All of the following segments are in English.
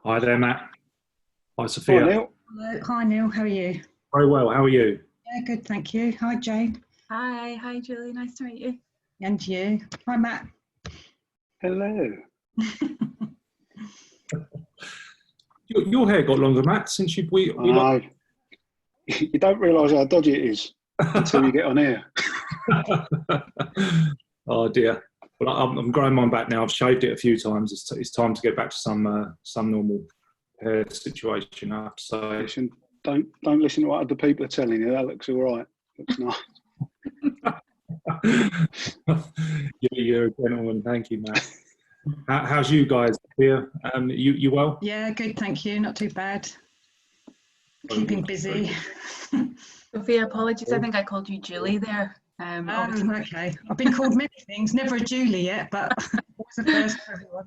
Hi there, Matt. Hi, Hi, Sophia. Neil. Hello. Hi, Neil. How are you? Very well. How are you? Yeah, good, thank you. Hi, Jane. Hi Julie, nice to meet you. And you. Hi, Matt. Hello. Your hair got longer, Matt, since I know. You don't realise how dodgy it is until you get on here. Oh dear. Well, I'm growing mine back now. I've shaved it a few times. It's time to get back to some normal hair situation, I have to say. Listen, don't listen to what other people are telling you. That looks all right. Looks nice. You're a gentleman. Thank you, Matt. How's you guys here? You well? Yeah, good, thank you. Not too bad. Keeping busy. Sophia, apologies, I think I called you Julie there. Okay. I've been called many things, never a Julie yet, but what's the first for everyone?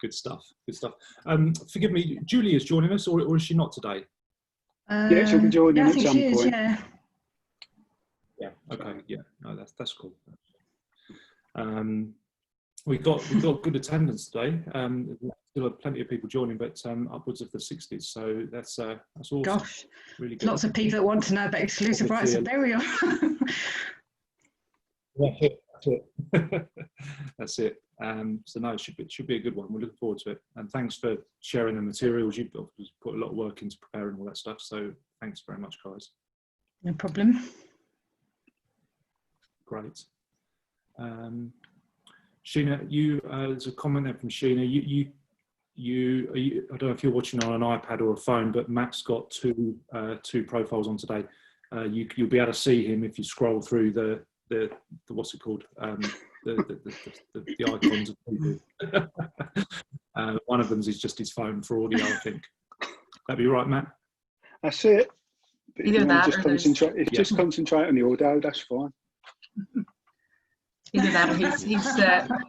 Good stuff. Good stuff. Forgive me, Julie is joining us, or is she not today? Yeah, she'll be joining yeah, I at think some she is, point. yeah. Yeah. Okay. Yeah. No, that's cool. We've got good attendance today. Still have plenty of people joining, but upwards of the 60s. So that's awesome. Gosh, really good. lots of people that want to know about exclusive rights of burial. That's it. That's it. So no, it should be a good one. We're looking forward to it. And thanks for sharing the materials. You've put a lot of work into preparing all that stuff. So thanks very much, guys. No problem. Great. Sheena, there's a comment there from Sheena. I don't know if you're watching on an iPad or a phone, but Matt's got two profiles on today. You'll be able to see him if you scroll through the what's it called? The icons of people. One of them is just his phone for audio, I think. That'd be right, Matt? That's it. But Either that just or concentrate. Just concentrate on the audio. That's fine. Either that or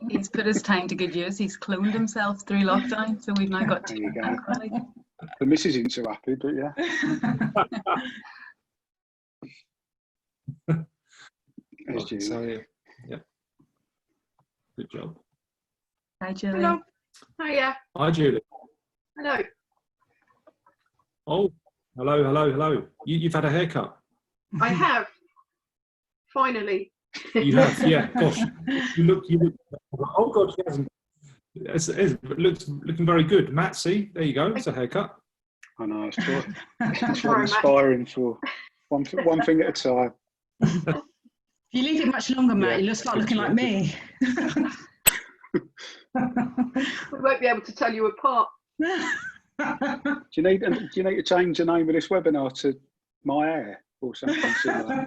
he's put his time to good use. He's cloned himself through lockdown, so we've now got two. The missus isn't so happy, but yeah. Right, so, yeah. Good job. Hi, Julie. Hello. Hiya. Hi, Julie. Hello. Oh, hello. You've had a haircut. I have. Finally. You have, yeah. Gosh, you look. Oh God, she hasn't. It looks looking very good. Matt, see, there you go. It's a haircut. I know. It's what I'm aspiring for. One thing at a time. If you leave it much longer, Matt, you start looking like me. We won't be able to tell you apart. Do you need to change the name of this webinar to My Hair or something similar?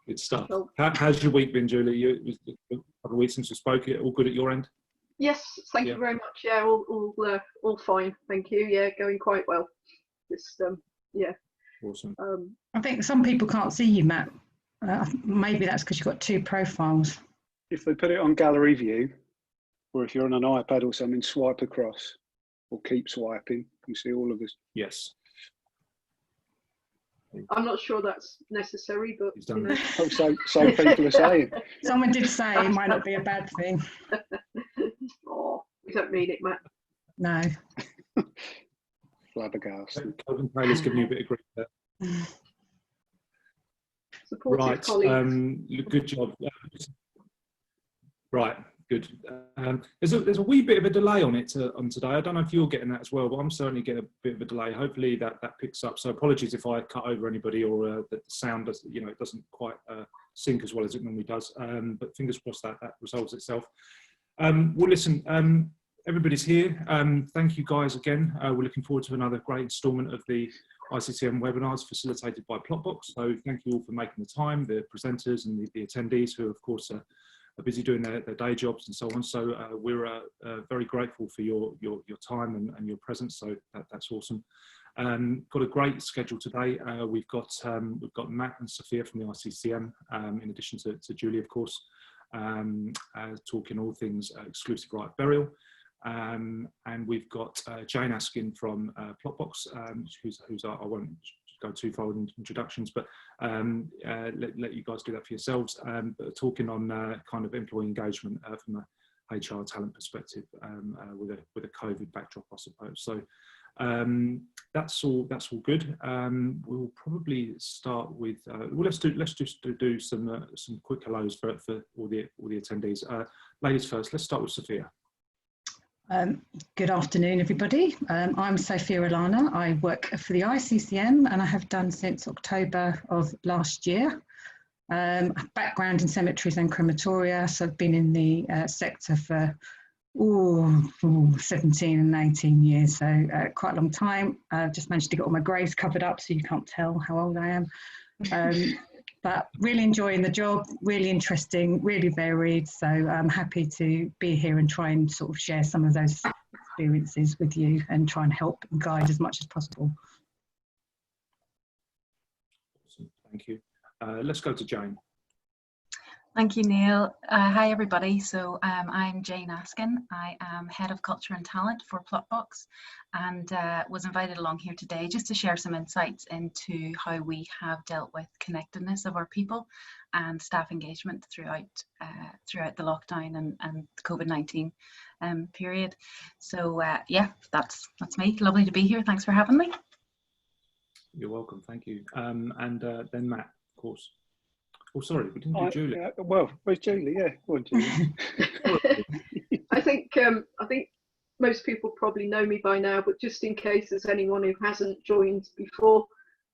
Good stuff. How's your week been, Julie? It was a couple of weeks since we spoke. All good at your end? Yes, thank you very much. Yeah, all fine. Thank you. Yeah, going quite well. Just yeah. Awesome. I think some people can't see you, Matt. Maybe that's because you've got two profiles. If they put it on gallery view, or if you're on an iPad or something, swipe across or keep swiping. You can see all of us. Yes. I'm not sure that's necessary, but He's done that. Oh, so people are saying. Someone did say it might not be a bad thing. Oh, we don't mean it, Matt. No. Flabbergasted. Kelvin Taylor's giving you a bit of grief there. Supportive colleagues. Good job. Right, good. There's a wee bit of a delay on it on today. I don't know if you're getting that as well, but I'm certainly getting a bit of a delay. Hopefully that picks up. So apologies if I cut over anybody or that the sound does, it doesn't quite sync as well as it normally does. But fingers crossed that resolves itself. Well, listen, everybody's here. Thank you guys again. We're looking forward to another great instalment of the ICTM webinars facilitated by Plotbox. So thank you all for making the time, the presenters and the attendees who, of course, are busy doing their day jobs and so on. So we're very grateful for your time and your presence. So that's awesome. Got a great schedule today. We've got Matt and Sophia from the ICCM, in addition to Julie, of course, talking all things exclusive right of burial. And we've got Jane Askin from Plotbox, who's I won't go too far with introductions, but let you guys do that for yourselves. But talking on kind of employee engagement from a HR talent perspective with a COVID backdrop, I suppose. So that's all good. We'll probably start with well, let's just do some quick hellos for all the attendees. Ladies first. Let's start with Sophia. Good afternoon, everybody. I'm Sophia Alana. I work for the ICCM and I have done since October of last year. Background in cemeteries and crematoria, so I've been in the sector for 17 and 18 years, so quite a long time. I've just managed to get all my graves covered up so you can't tell how old I am. But really enjoying the job, really interesting, really varied. So I'm happy to be here and try and sort of share some of those experiences with you and try and help and guide as much as possible. Awesome, thank you. Let's go to Jane. Thank you, Neil. Hi, everybody. So I'm Jane Askin. I am Head of Culture and Talent for Plotbox, and was invited along here today just to share some insights into how we have dealt with connectedness of our people and staff engagement throughout the lockdown and COVID-19 period. So yeah, that's me. Lovely to be here. Thanks for having me. You're welcome. Thank you. And then Matt, of course. Oh, sorry, we didn't do Julie. Well, where's Julie? Yeah, go on, Julie. I think most people probably know me by now, but just in case there's anyone who hasn't joined before,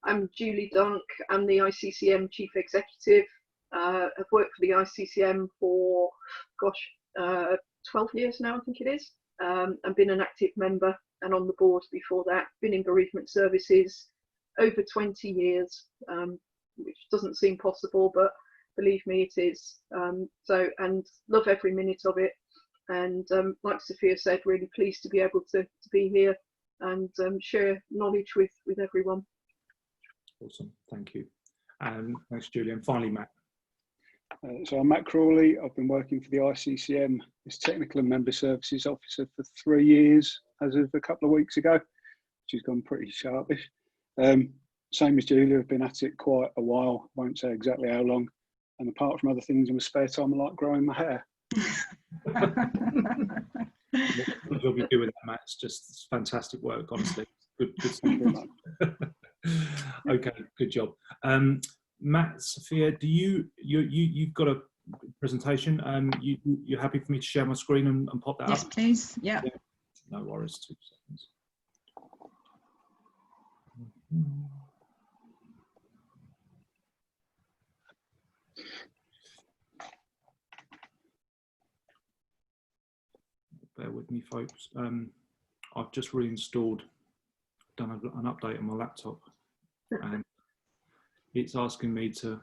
I'm Julie Dunk. I'm the ICCM Chief Executive. I've worked for the ICCM for, 12 years now, I think it is. I've been an active member and on the board before that. Been in bereavement services over 20 years. Which doesn't seem possible, but believe me, it is. And love every minute of it. And like Sophia said, really pleased to be able to be here and share knowledge with everyone. Awesome, thank you. Thanks, Julie. And finally, Matt. So I'm Matt Crawley. I've been working for the ICCM as Technical and Member Services Officer for 3 years as of a couple of weeks ago, which has gone pretty sharpish. Same as Julia, I've been at it quite a while, won't say exactly how long. And apart from other things in my spare time, I like growing my hair. What job you do with that, Matt? It's fantastic work, honestly. Good stuff. Okay, good job. Matt, Sophia, you've got a presentation. You're happy for me to share my screen and pop that up? Yes, please. Yeah. No worries. 2 seconds. Bear with me, folks. I've just reinstalled, done an update on my laptop, and it's asking me to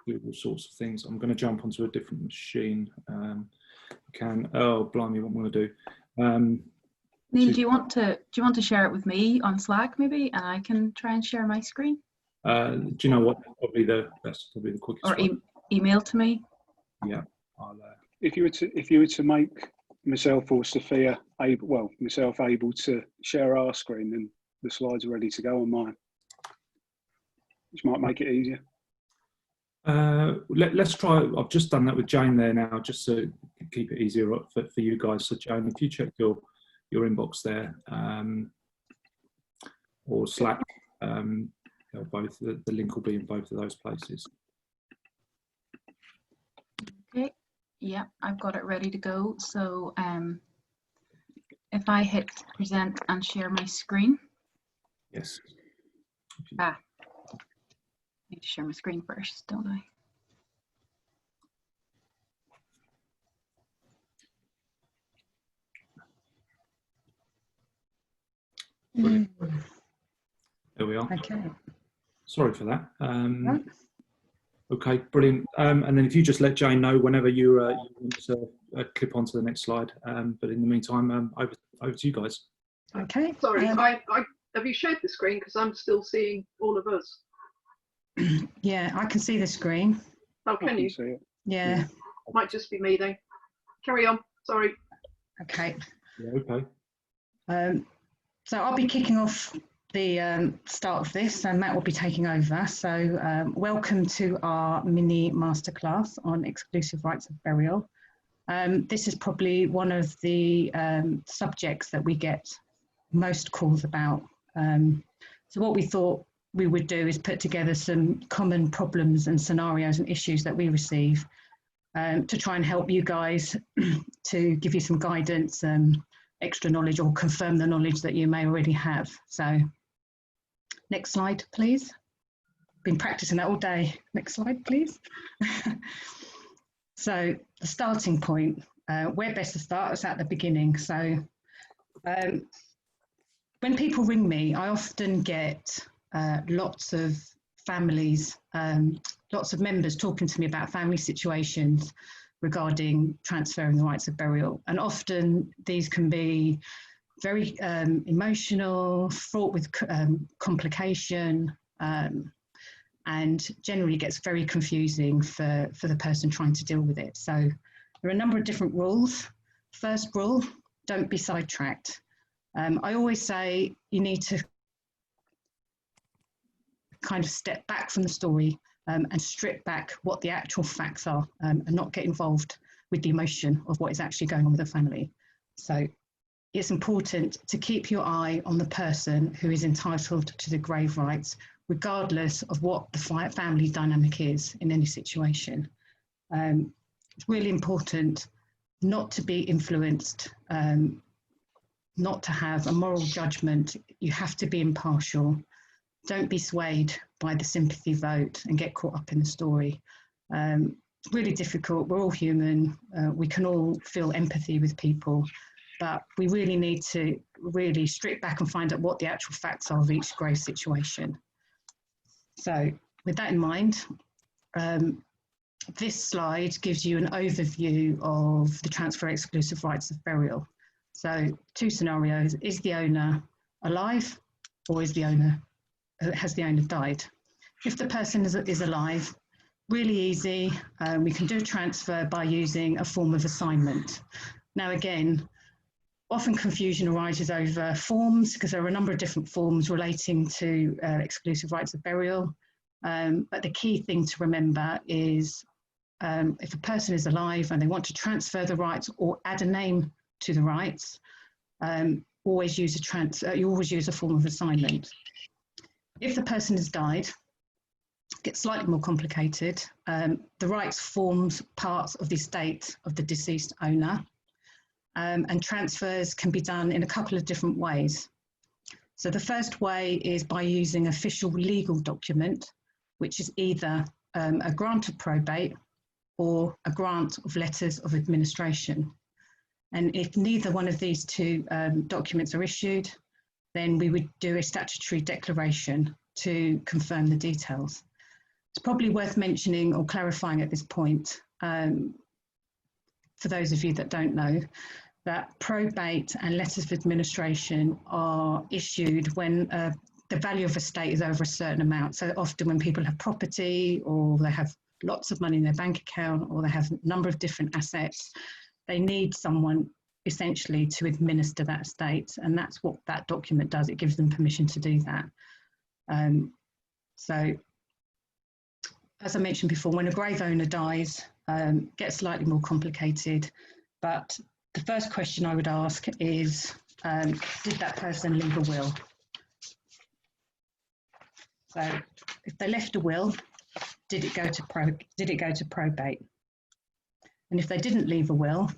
do all sorts of things. I'm going to jump onto a different machine. Oh, blimey, what I'm going to do. Neil, do you want to share it with me on Slack maybe, and I can try and share my screen? Do you know what? That's probably the quickest. Or way. Email to me. Yeah. If you were to make myself or Sophia able to share our screen, then the slides are ready to go on mine, which might make it easier. Let's try. I've just done that with Jane there now, just to keep it easier for you guys. So Jane, if you check your inbox there, or Slack, both the link will be in both of those places. Okay. Yeah, I've got it ready to go. So if I hit present and share my screen. Yes. I need to share my screen first, don't I? Brilliant. There we are. Okay. Sorry for that. Okay, brilliant. And then if you just let Jane know whenever you want to clip onto the next slide. But in the meantime, over to you guys. Okay. Sorry, have you shared the screen? Because I'm still seeing all of us. Yeah, I can see the screen. Oh, can you? See it. Yeah. Might just be me then. Carry on. Sorry. Okay. Yeah, okay. So I'll be kicking off the start of this, and Matt will be taking over. So welcome to our mini masterclass on exclusive rights of burial. This is probably one of the subjects that we get most calls about. So what we thought we would do is put together some common problems and scenarios and issues that we receive to try and help you guys to give you some guidance, extra knowledge, or confirm the knowledge that you may already have. So next slide, please. Been practicing that all day. Next slide, please. So the starting point, where best to start is at the beginning. So when people ring me, I often get lots of families, lots of members talking to me about family situations regarding transferring the rights of burial. And often these can be very emotional, fraught with complication, and generally gets very confusing for the person trying to deal with it. So there are a number of different rules. First rule, don't be sidetracked. I always say you need to kind of step back from the story and strip back what the actual facts are, and not get involved with the emotion of what is actually going on with the family. So it's important to keep your eye on the person who is entitled to the grave rights, regardless of what the family dynamic is in any situation. It's really important not to be influenced, not to have a moral judgment. You have to be impartial. Don't be swayed by the sympathy vote and get caught up in the story. It's really difficult. We're all human. We can all feel empathy with people, but we really need to really strip back and find out what the actual facts are of each grave situation. So with that in mind, this slide gives you an overview of the transfer exclusive rights of burial. So two scenarios: is the owner alive, or has the owner died? If the person is alive, really easy. We can do a transfer by using a form of assignment. Now again, often confusion arises over forms, because there are a number of different forms relating to exclusive rights of burial. But the key thing to remember is if a person is alive and they want to transfer the rights or add a name to the rights, you always use a form of assignment. If the person has died, it gets slightly more complicated. The rights forms parts of the estate of the deceased owner, and transfers can be done in a couple of different ways. So the first way is by using official legal document, which is either a grant of probate or a grant of letters of administration. And if neither one of these two documents are issued, then we would do a statutory declaration to confirm the details. It's probably worth mentioning or clarifying at this point, for those of you that don't know, that probate and letters of administration are issued when the value of a estate is over a certain amount. So often when people have property, or they have lots of money in their bank account, or they have a number of different assets, they need someone essentially to administer that estate, and that's what that document does. It gives them permission to do that. So as I mentioned before, when a grave owner dies, it gets slightly more complicated, but the first question I would ask is, did that person leave a will? So if they left a will, did it go to probate? And if they didn't leave a will,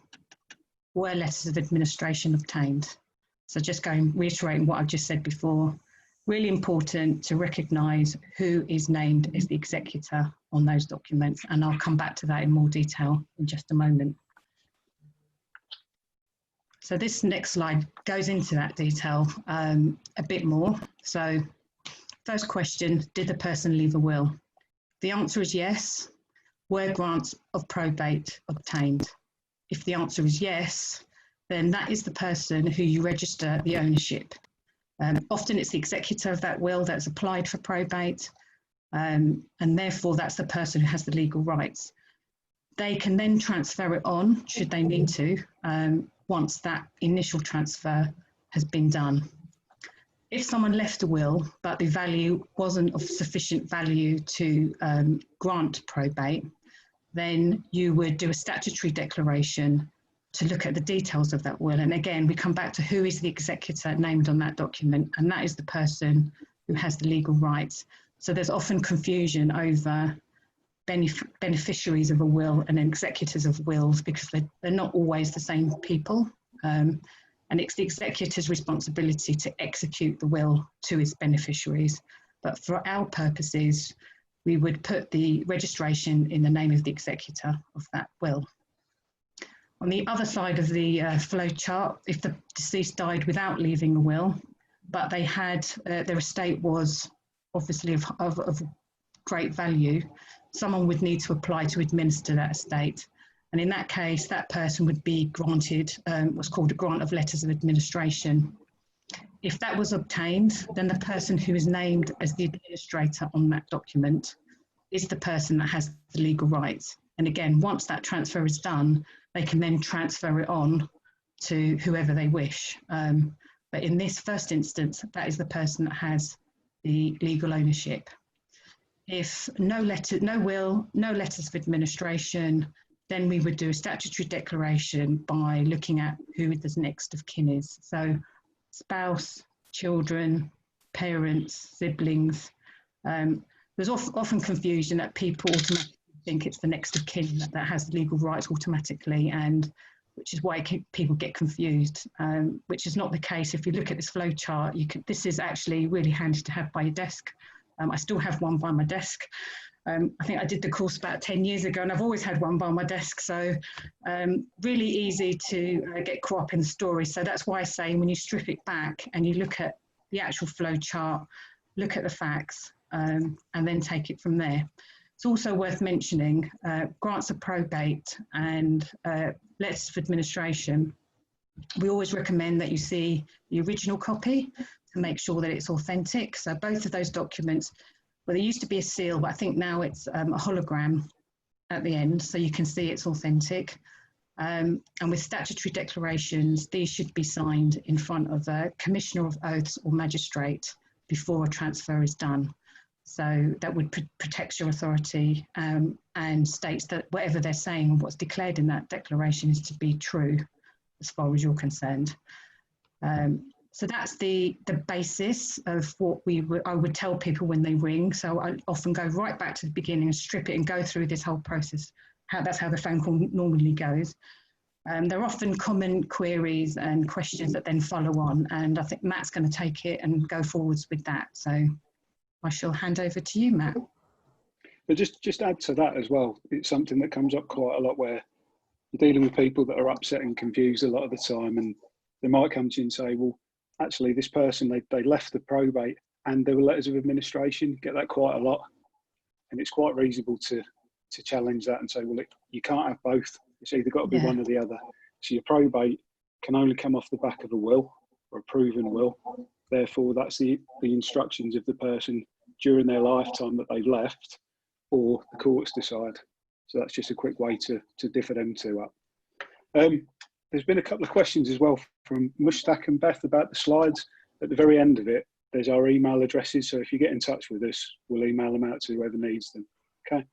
were letters of administration obtained? So just reiterating what I've just said before, really important to recognise who is named as the executor on those documents, and I'll come back to that in more detail in just a moment. So this next slide goes into that detail a bit more. So first question, did the person leave a will? The answer is yes. Were grants of probate obtained? If the answer is yes, then that is the person who you register the ownership. Often it's the executor of that will that's applied for probate, and therefore that's the person who has the legal rights. They can then transfer it on, should they need to, once that initial transfer has been done. if someone left a will, but the value wasn't of sufficient value to grant probate, then you would do a statutory declaration to look at the details of that will. And again, we come back to who is the executor named on that document, and that is the person who has the legal rights. So there's often confusion over beneficiaries of a will and executors of wills, because they're not always the same people. And it's the executor's responsibility to execute the will to its beneficiaries. But for our purposes, we would put the registration in the name of the executor of that will. On the other side of the flow chart, if the deceased died without leaving a will, but they had, their estate was obviously of great value, someone would need to apply to administer that estate. And in that case, that person would be granted what's called a grant of letters of administration. If that was obtained, then the person who is named as the administrator on that document is the person that has the legal rights. And again, once that transfer is done, they can then transfer it on to whoever they wish. But in this first instance, that is the person that has the legal ownership. If no will, no letters of administration, then we would do a statutory declaration by looking at who the next of kin is. So spouse, children, parents, siblings. There's often confusion that people automatically think it's the next of kin that has the legal rights automatically, and which is why people get confused, which is not the case. If you look at this flow chart, this is actually really handy to have by your desk. I still have one by my desk. I think I did the course about 10 years ago, and I've always had one by my desk. So really easy to get caught up in the story. So that's why I say when you strip it back and you look at the actual flow chart, look at the facts, and then take it from there. It's also worth mentioning grants of probate and letters of administration. We always recommend that you see the original copy to make sure that it's authentic. So both of those documents, well, there used to be a seal, but I think now it's a hologram at the end, so you can see it's authentic. And with statutory declarations, these should be signed in front of a commissioner of oaths or magistrate before a transfer is done. So that would protect your authority and states that whatever they're saying, what's declared in that declaration is to be true as far as you're concerned. So that's the basis of what I would tell people when they ring. So I often go right back to the beginning and strip it and go through this whole process. That's how the phone call normally goes. There are often common queries and questions that then follow on, and I think Matt's going to take it and go forwards with that. So I shall hand over to you, Matt. But just add to that as well, it's something that comes up quite a lot where you're dealing with people that are upset and confused a lot of the time, and they might come to you and say, well, actually this person, they left the probate and there were letters of administration. Get that quite a lot, and it's quite reasonable to challenge that and say, well, you can't have both. It's either got to be one or the other. So your probate can only come off the back of a will or a proven will. Therefore, that's the instructions of the person during their lifetime that they've left, or the courts decide. So that's just a quick way to differ them two up. There's been a couple of questions as well from Mushtaq and Beth about the slides. At the very end of it, there's our email addresses. So if you get in touch with us, we'll email them out to whoever needs them. Okay.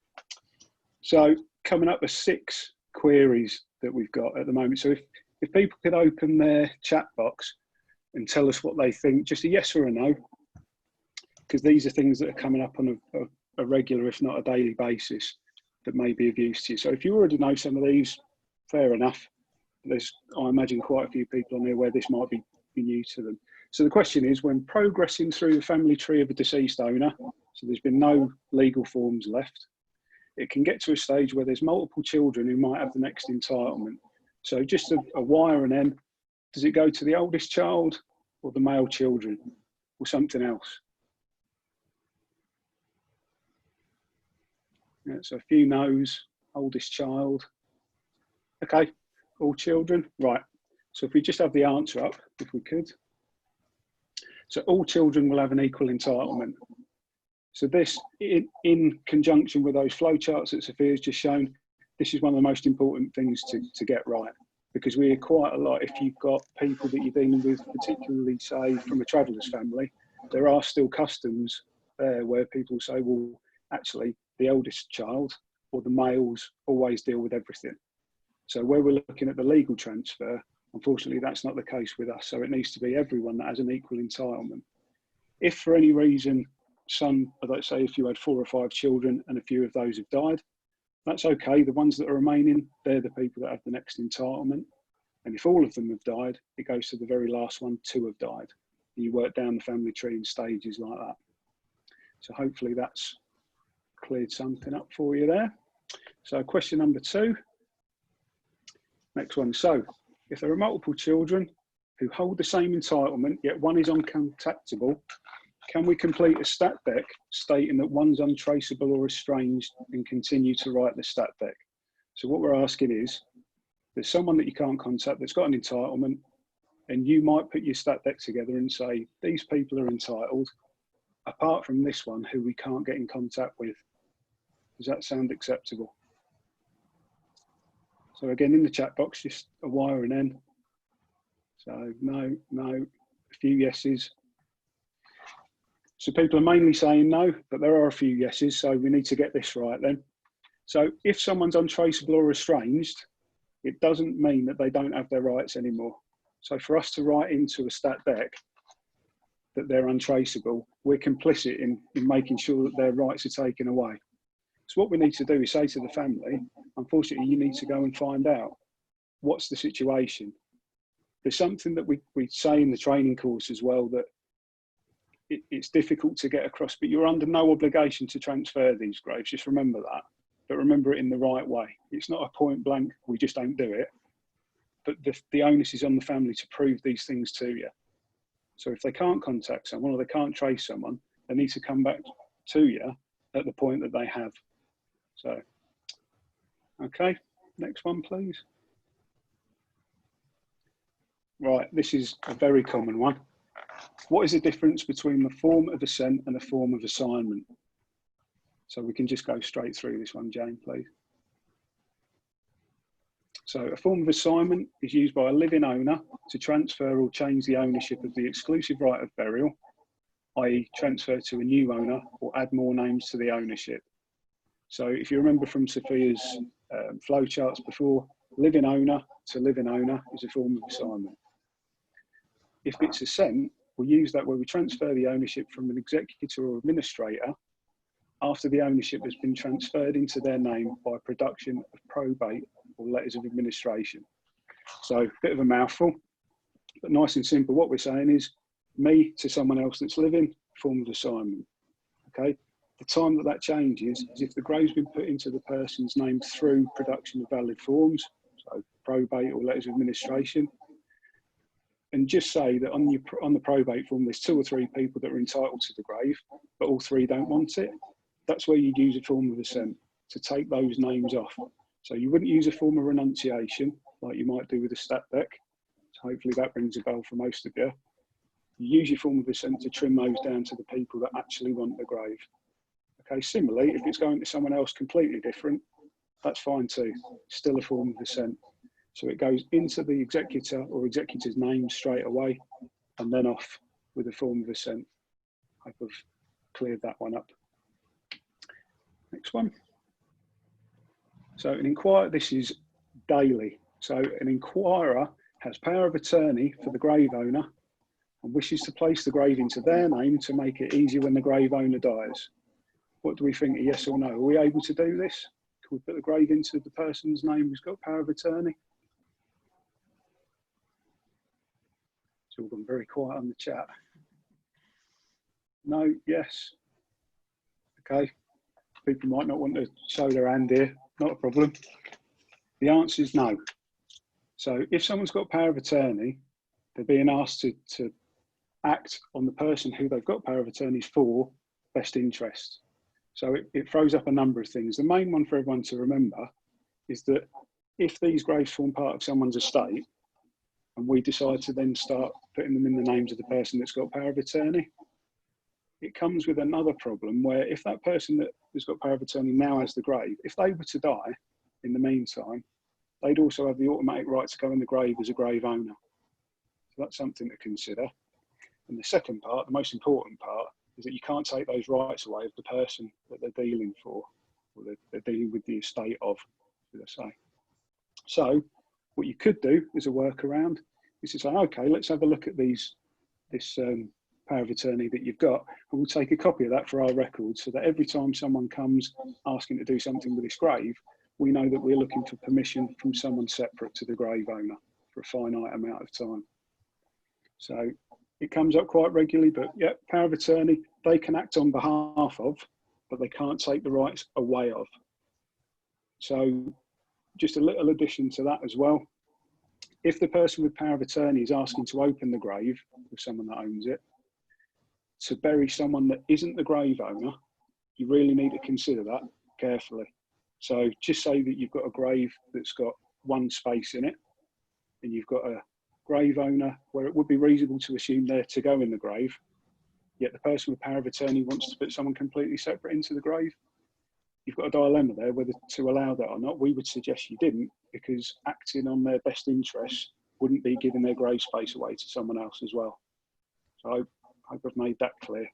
So coming up with 6 queries that we've got at the moment. So if people could open their chat box and tell us what they think, just a yes or a no, because these are things that are coming up on a regular, if not a daily basis, that may be of use to you. So if you already know some of these, fair enough. There's, I imagine, quite a few people on there where this might be new to them. So the question is, when progressing through the family tree of a deceased owner, so there's been no legal forms left, it can get to a stage where there's multiple children who might have the next entitlement. So just a Y or an N, does it go to the oldest child or the male children or something else? Yeah, so a few no's, oldest child. Okay, all children, right. So if we just have the answer up, if we could. So all children will have an equal entitlement. So this, in conjunction with those flow charts that Sophia's just shown, this is one of the most important things to get right. because we hear quite a lot, if you've got people that you're dealing with, particularly say from a traveller's family, there are still customs there where people say, well, actually the eldest child or the males always deal with everything. So where we're looking at the legal transfer, unfortunately that's not the case with us. So it needs to be everyone that has an equal entitlement. If for any reason, let's say if you had 4 or 5 children and a few of those have died, that's okay. The ones that are remaining, they're the people that have the next entitlement. And if all of them have died, it goes to the very last one, 2 have died. And you work down the family tree in stages like that. So hopefully that's cleared something up for you there. So question number 2. Next one. So if there are multiple children who hold the same entitlement, yet one is uncontactable, can we complete a stat deck stating that one's untraceable or estranged and continue to write the stat deck? So what we're asking is, there's someone that you can't contact that's got an entitlement, and you might put your stat deck together and say, these people are entitled, apart from this one who we can't get in contact with. Does that sound acceptable? So again, in the chat box, just a Y or an N. So no, a few yeses. So people are mainly saying no, but there are a few yeses, so we need to get this right then. So if someone's untraceable or estranged, it doesn't mean that they don't have their rights anymore. So for us to write into a stat deck that they're untraceable, we're complicit in making sure that their rights are taken away. So what we need to do is say to the family, unfortunately, you need to go and find out what's the situation. There's something that we say in the training course as well, that it's difficult to get across, but you're under no obligation to transfer these graves. Just remember that, but remember it in the right way. It's not a point blank, we just don't do it. But the onus is on the family to prove these things to you. So if they can't contact someone or they can't trace someone, they need to come back to you at the point that they have. So, okay, next one, please. Right, this is a very common one. What is the difference between the form of assent and a form of assignment? So we can just go straight through this one, Jane, please. So a form of assignment is used by a living owner to transfer or change the ownership of the exclusive right of burial, i.e. transfer to a new owner or add more names to the ownership. So if you remember from Sophia's flow charts before, living owner to living owner is a form of assignment. If it's assent, we use that where we transfer the ownership from an executor or administrator after the ownership has been transferred into their name by production of probate or letters of administration. So a bit of a mouthful, but nice and simple. What we're saying is me to someone else that's living, form of assignment, okay? The time that that changes is if the grave's been put into the person's name through production of valid forms, so probate or letters of administration. And just say that on the probate form, there's 2 or 3 people that are entitled to the grave, but all 3 don't want it. That's where you'd use a form of assent to take those names off. So you wouldn't use a form of renunciation like you might do with a stat deck. So hopefully that rings a bell for most of you. You use your form of assent to trim those down to the people that actually want the grave. Okay, similarly, if it's going to someone else completely different, that's fine too. Still a form of assent. So it goes into the executor or executor's name straight away and then off with a form of assent. I hope I've cleared that one up. Next one. So an inquirer, this is daily. So an inquirer has power of attorney for the grave owner and wishes to place the grave into their name to make it easier when the grave owner dies. What do we think, a yes or no? Are we able to do this? Can we put the grave into the person's name who's got power of attorney? It's all gone very quiet on the chat. No, yes. Okay. People might not want to show their hand here, not a problem. The answer is no. So if someone's got power of attorney, they're being asked to act on the person who they've got power of attorneys for best interest. So it throws up a number of things. The main one for everyone to remember is that if these graves form part of someone's estate and we decide to then start putting them in the names of the person that's got power of attorney, it comes with another problem where if that person that has got power of attorney now has the grave, if they were to die in the meantime, they'd also have the automatic right to go in the grave as a grave owner. So that's something to consider. And the second part, the most important part, is that you can't take those rights away of the person that they're dealing for, or they're dealing with the estate of, should I say. So what you could do as a workaround is to say, okay, let's have a look at this power of attorney that you've got, and we'll take a copy of that for our records, so that every time someone comes asking to do something with this grave, we know that we're looking for permission from someone separate to the grave owner for a finite amount of time. So it comes up quite regularly, but yeah, power of attorney, they can act on behalf of, but they can't take the rights away of. So just a little addition to that as well. If the person with power of attorney is asking to open the grave with someone that owns it, to bury someone that isn't the grave owner, you really need to consider that carefully. So just say that you've got a grave that's got one space in it, and you've got a grave owner where it would be reasonable to assume they're to go in the grave, yet the person with power of attorney wants to put someone completely separate into the grave. You've got a dilemma there whether to allow that or not. We would suggest you didn't, because acting on their best interests wouldn't be giving their grave space away to someone else as well. So I hope I've made that clear.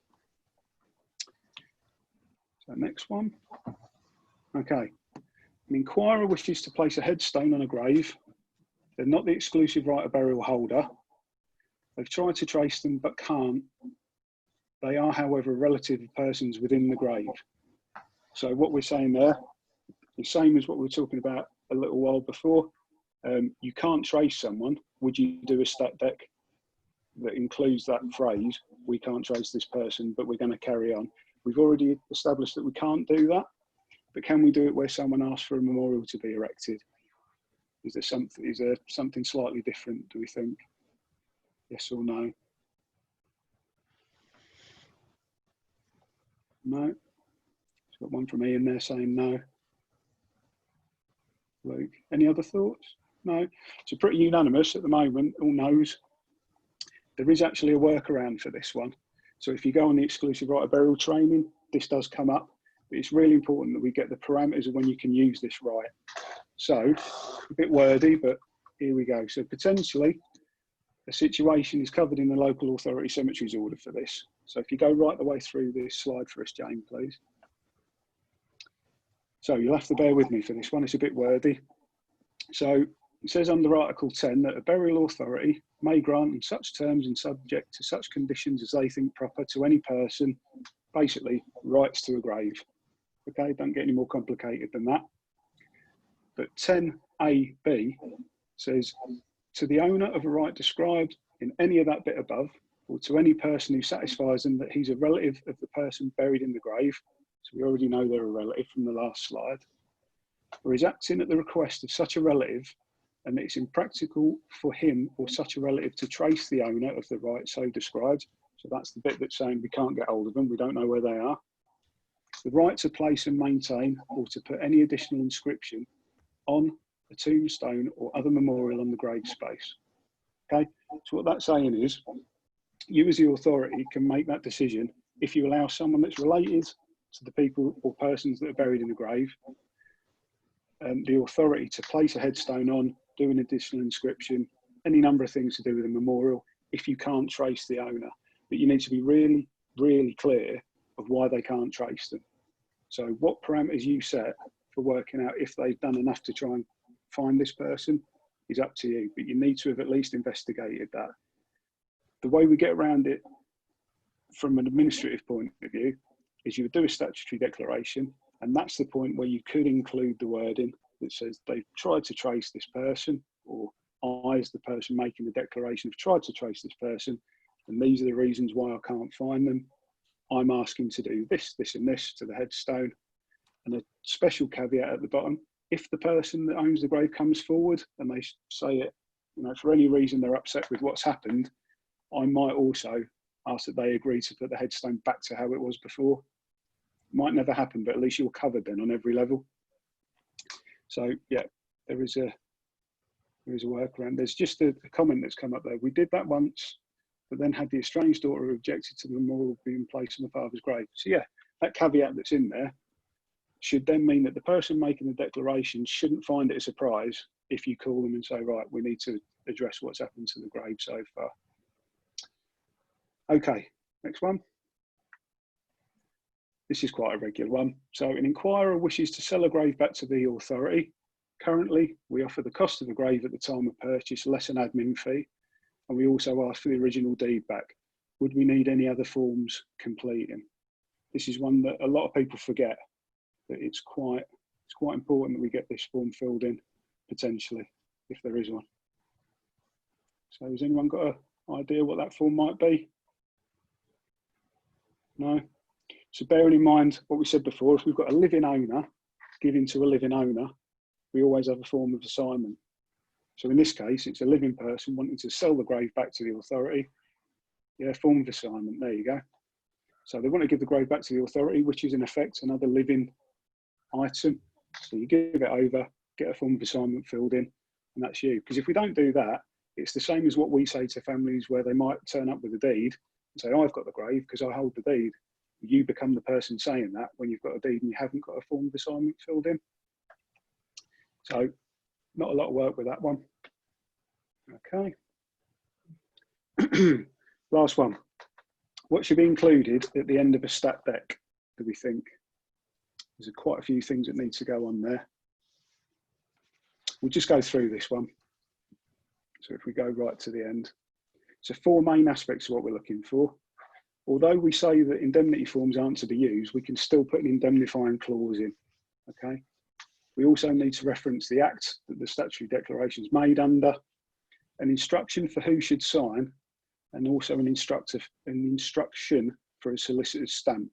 So next one. Okay. An inquirer wishes to place a headstone on a grave. They're not the exclusive right of burial holder. They've tried to trace them but can't. They are, however, a relative of persons within the grave. So what we're saying there, the same as what we were talking about a little while before. You can't trace someone. Would you do a stat dec that includes that phrase, we can't trace this person, but we're going to carry on? We've already established that we can't do that, but can we do it where someone asks for a memorial to be erected? Is there something slightly different, do we think? Yes or no? No. Got one from Ian there saying no. Luke, any other thoughts? No. So pretty unanimous at the moment, all no's. There is actually a workaround for this one. So if you go on the exclusive right of burial training, this does come up, but it's really important that we get the parameters of when you can use this right. So a bit wordy, but here we go. So potentially a situation is covered in the local authority cemeteries order for this. So if you go right the way through this slide for us, Jane, please. So you'll have to bear with me for this one, it's a bit wordy. So it says under Article 10 that a burial authority may grant on such terms and subject to such conditions as they think proper to any person, basically rights to a grave. Okay, don't get any more complicated than that. But 10AB says, to the owner of a right described in any of that bit above, or to any person who satisfies them that he's a relative of the person buried in the grave, so we already know they're a relative from the last slide, or is acting at the request of such a relative, and it's impractical for him or such a relative to trace the owner of the right so described. So that's the bit that's saying we can't get hold of them, we don't know where they are. The right to place and maintain, or to put any additional inscription on a tombstone or other memorial on the grave space. Okay, so what that's saying is, you as the authority can make that decision if you allow someone that's related to the people or persons that are buried in the grave, the authority to place a headstone on, do an additional inscription, any number of things to do with a memorial, if you can't trace the owner. But you need to be really, really clear of why they can't trace them. So what parameters you set for working out if they've done enough to try and find this person is up to you, but you need to have at least investigated that. The way we get around it from an administrative point of view is you would do a statutory declaration, and that's the point where you could include the wording that says they've tried to trace this person, or I, as the person making the declaration, have tried to trace this person, and these are the reasons why I can't find them. I'm asking to do this, this and this to the headstone. And a special caveat at the bottom, if the person that owns the grave comes forward and they say it, for any reason they're upset with what's happened, I might also ask that they agree to put the headstone back to how it was before. Might never happen, but at least you're covered then on every level. So yeah, there is a workaround. There's just a comment that's come up there. We did that once, but then had the estranged daughter who objected to the memorial being placed on the father's grave. So yeah, that caveat that's in there should then mean that the person making the declaration shouldn't find it a surprise if you call them and say, right, we need to address what's happened to the grave so far. Okay, next one. This is quite a regular one. So an inquirer wishes to sell a grave back to the authority. Currently, we offer the cost of the grave at the time of purchase, less an admin fee, and we also ask for the original deed back. Would we need any other forms completing? This is one that a lot of people forget, but it's quite important that we get this form filled in, potentially, if there is one. So has anyone got an idea what that form might be? No? So bearing in mind what we said before, if we've got a living owner giving to a living owner, we always have a form of assignment. So in this case, it's a living person wanting to sell the grave back to the authority. Yeah, form of assignment, there you go. So they want to give the grave back to the authority, which is in effect another living item. So you give it over, get a form of assignment filled in, and that's you. Because if we don't do that, it's the same as what we say to families where they might turn up with a deed and say, I've got the grave because I hold the deed. You become the person saying that when you've got a deed and you haven't got a form of assignment filled in. So not a lot of work with that one. Okay. Last one. What should be included at the end of a stat deck, do we think? There's quite a few things that need to go on there. We'll just go through this one. So if we go right to the end. So 4 main aspects of what we're looking for. Although we say that indemnity forms aren't to be used, we can still put an indemnifying clause in, okay? We also need to reference the act that the statutory declaration is made under, an instruction for who should sign, and also an instruction for a solicitor's stamp.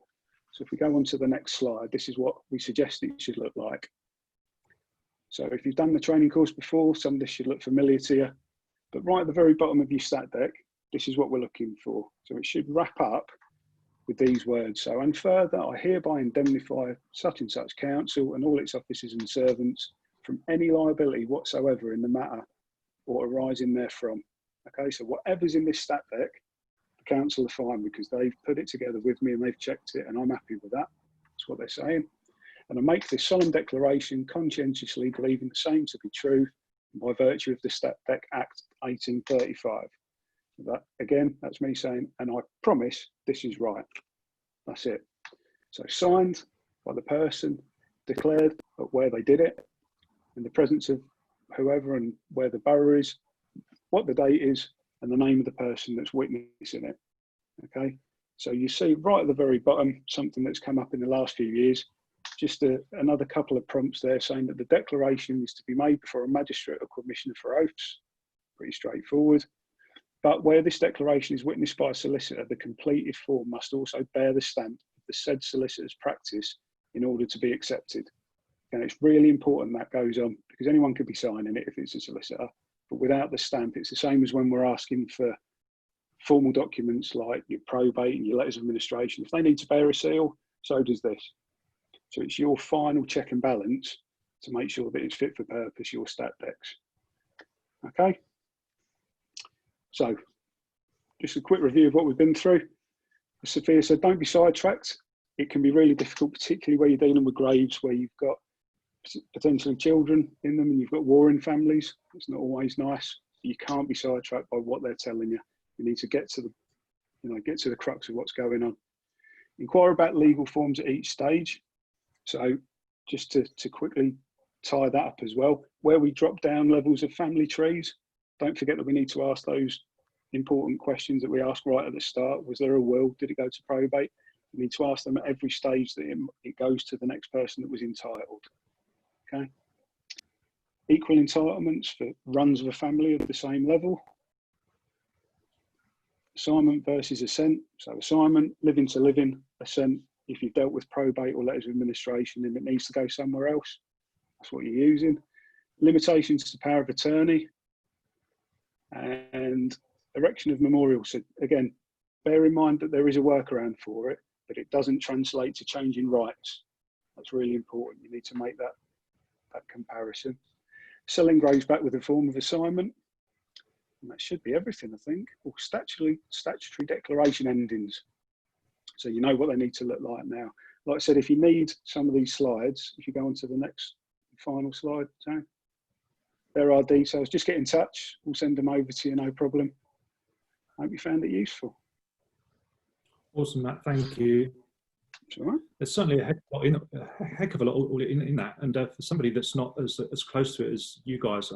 So if we go on to the next slide, this is what we suggest it should look like. So if you've done the training course before, some of this should look familiar to you, but right at the very bottom of your stat deck, this is what we're looking for. So it should wrap up with these words. So, and further, I hereby indemnify such and such council and all its officers and servants from any liability whatsoever in the matter or arising therefrom. Okay, so whatever's in this stat deck, the council are fine because they've put it together with me and they've checked it and I'm happy with that. That's what they're saying. And I make this solemn declaration conscientiously believing the same to be true by virtue of the Stat Dec Act 1835. That again, that's me saying, and I promise this is right. That's it. So signed by the person, declared at where they did it, in the presence of whoever and where the borough is, what the date is, and the name of the person that's witnessing it. Okay. So you see right at the very bottom, something that's come up in the last few years, just another couple of prompts there saying that the declaration is to be made before a magistrate or commissioner for oaths. Pretty straightforward. But where this declaration is witnessed by a solicitor, the completed form must also bear the stamp of the said solicitor's practice in order to be accepted. And it's really important that goes on because anyone could be signing it if it's a solicitor, but without the stamp, it's the same as when we're asking for formal documents like your probate and your letters of administration. If they need to bear a seal, so does this. So it's your final check and balance to make sure that it's fit for purpose, your stat decks. Okay. So just a quick review of what we've been through. As Sophia said, don't be sidetracked. It can be really difficult, particularly where you're dealing with graves where you've got potentially children in them and you've got warring families. It's not always nice. You can't be sidetracked by what they're telling you. You need to get to the crux of what's going on. Inquire about legal forms at each stage. So just to quickly tie that up as well, where we drop down levels of family trees, don't forget that we need to ask those important questions that we ask right at the start. Was there a will? Did it go to probate? We need to ask them at every stage that it goes to the next person that was entitled. Okay. Equal entitlements for runs of a family of the same level. Assignment versus assent. So assignment, living to living, assent. If you've dealt with probate or letters of administration and it needs to go somewhere else, that's what you're using. Limitations to power of attorney and erection of memorial. So again, bear in mind that there is a workaround for it, but it doesn't translate to changing rights. That's really important. You need to make that comparison. Selling graves back with a form of assignment. And that should be everything, I think. Or statutory declaration endings. So you know what they need to look like now. like I said, if you need some of these slides, if you go on to the next final slide, Jane, there are details. Just get in touch. We'll send them over to you, no problem. I hope you found it useful. Awesome, Matt. Thank you. All right. There's certainly a heck of a lot in that, and for somebody that's not as close to it as you guys,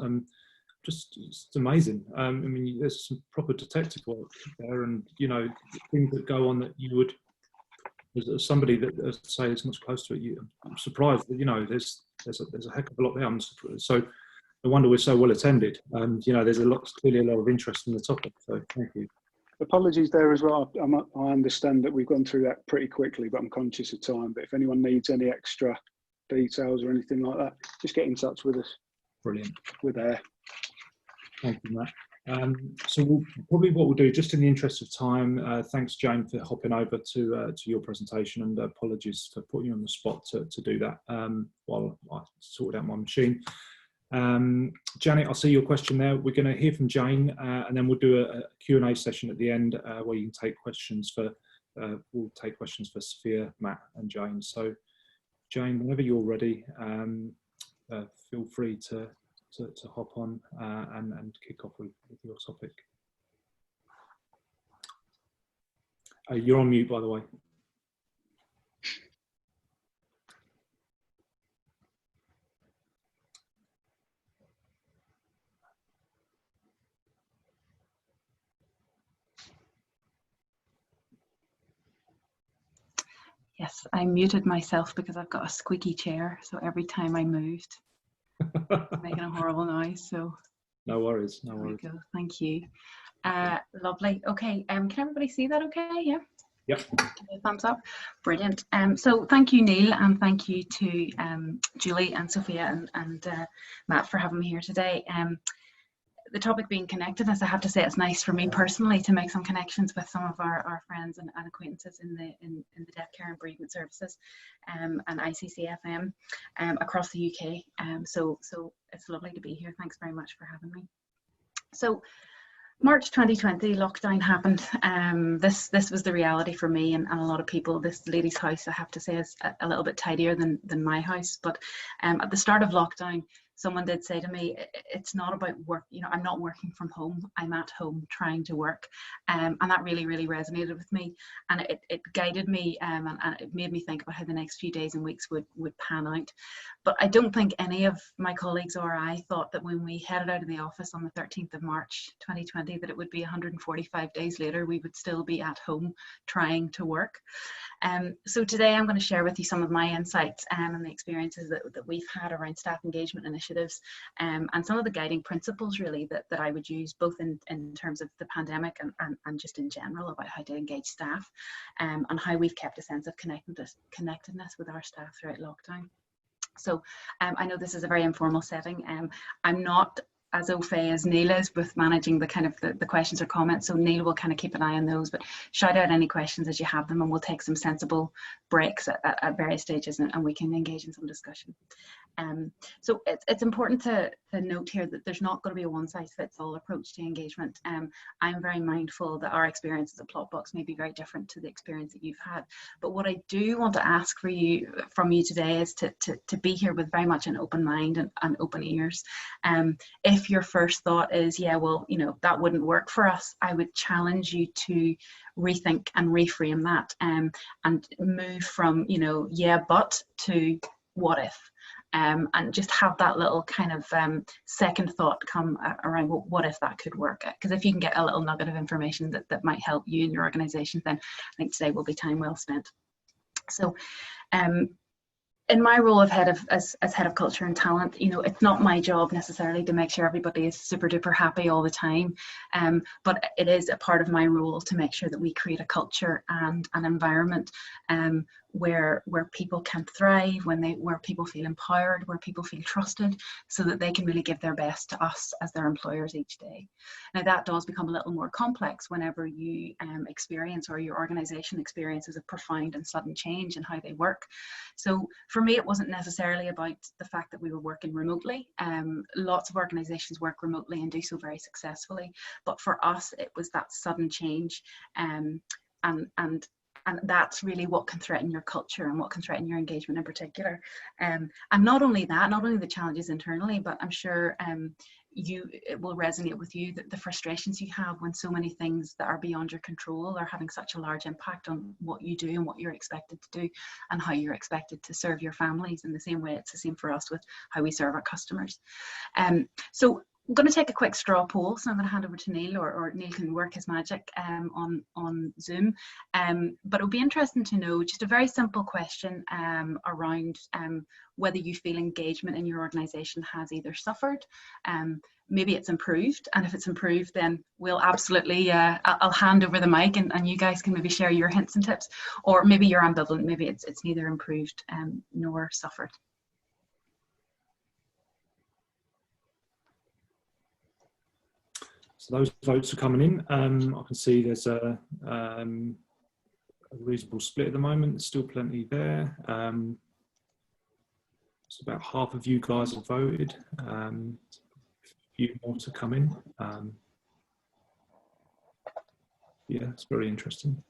just it's amazing. I mean, there's some proper detective work there, and you know, things that go on that you would, as somebody that say is much close to it, I'm surprised that, you know, there's a heck of a lot there. So no wonder we're so well attended, and you know, there's clearly a lot of interest in the topic. So thank you. Apologies there as well. I understand that we've gone through that pretty quickly, but I'm conscious of time. But if anyone needs any extra details or anything like that, just get in touch with us. Brilliant. We're there. Thank you, Matt. So probably what we'll do, just in the interest of time, thanks, Jane, for hopping over to your presentation, and apologies for putting you on the spot to do that while I sorted out my machine. Janet, I see your question there. We're going to hear from Jane, and then we'll do a Q&A session at the end where you can take questions for, we'll take questions for Sophia, Matt and Jane. So Jane, whenever you're ready, feel free to hop on and kick off with your topic. You're on mute, by the way. Yes, I muted myself because I've got a squeaky chair, so every time I moved, it's making a horrible noise. So no worries, no worries. There we go. Thank you. Lovely. Okay. Can everybody see that? Okay. Yeah. Yep. Thumbs up. Brilliant. So thank you, Neil, and thank you to Julie and Sophia and Matt for having me here today. The topic being connectedness, I have to say it's nice for me personally to make some connections with some of our friends and acquaintances in the death care and bereavement services and ICCFM across the UK. So it's lovely to be here. Thanks very much for having me. So March 2020, lockdown happened. This was the reality for me and a lot of people. This lady's house, I have to say, is a little bit tidier than my house. But at the start of lockdown, someone did say to me, it's not about work, you know, I'm not working from home, I'm at home trying to work. And that really, really resonated with me. And it guided me and it made me think about how the next few days and weeks would pan out. But I don't think any of my colleagues or I thought that when we headed out of the office on the 13th of March 2020, that it would be 145 days later, we would still be at home trying to work. So today I'm going to share with you some of my insights and the experiences that we've had around staff engagement initiatives and some of the guiding principles really that I would use both in terms of the pandemic and just in general about how to engage staff and how we've kept a sense of connectedness with our staff throughout lockdown. So I know this is a very informal setting. I'm not as au fait as Neil is with managing the kind of the questions or comments, so Neil will kind of keep an eye on those, but shout out any questions as you have them and we'll take some sensible breaks at various stages and we can engage in some discussion. So it's important to note here that there's not going to be a one-size-fits-all approach to engagement. I'm very mindful that our experiences at Plotbox may be very different to the experience that you've had, but what I do want to ask from you today is to be here with very much an open mind and open ears. If your first thought is, yeah, well, you know, that wouldn't work for us, I would challenge you to rethink and reframe that and move from, you know, yeah, but to what if. And just have that little kind of second thought come around, well, what if that could work? Because if you can get a little nugget of information that might help you and your organisation, then I think today will be time well spent. So in my role of as head of culture and talent, you know, it's not my job necessarily to make sure everybody is super duper happy all the time, but it is a part of my role to make sure that we create a culture and an environment where people can thrive, where people feel empowered, where people feel trusted, so that they can really give their best to us as their employers each day. Now that does become a little more complex whenever you experience or your organisation experiences a profound and sudden change in how they work. So for me, it wasn't necessarily about the fact that we were working remotely. Lots of organisations work remotely and do so very successfully, but for us, it was that sudden change and And that's really what can threaten your culture and what can threaten your engagement in particular. And not only that, not only the challenges internally, but I'm sure it will resonate with you that the frustrations you have when so many things that are beyond your control are having such a large impact on what you do and what you're expected to do and how you're expected to serve your families. In the same way, it's the same for us with how we serve our customers. So I'm going to take a quick straw poll, so I'm going to hand over to Neil, or Neil can work his magic on Zoom. But it would be interesting to know just a very simple question around whether you feel engagement in your organisation has either suffered, maybe it's improved, and if it's improved, then we'll absolutely, I'll hand over the mic and you guys can maybe share your hints and tips, or maybe you're ambivalent, maybe it's neither improved nor suffered. So those votes are coming in. I can see there's a reasonable split at the moment. There's still plenty there. So about half of you guys have voted. A few more to come in. Yeah, it's very interesting.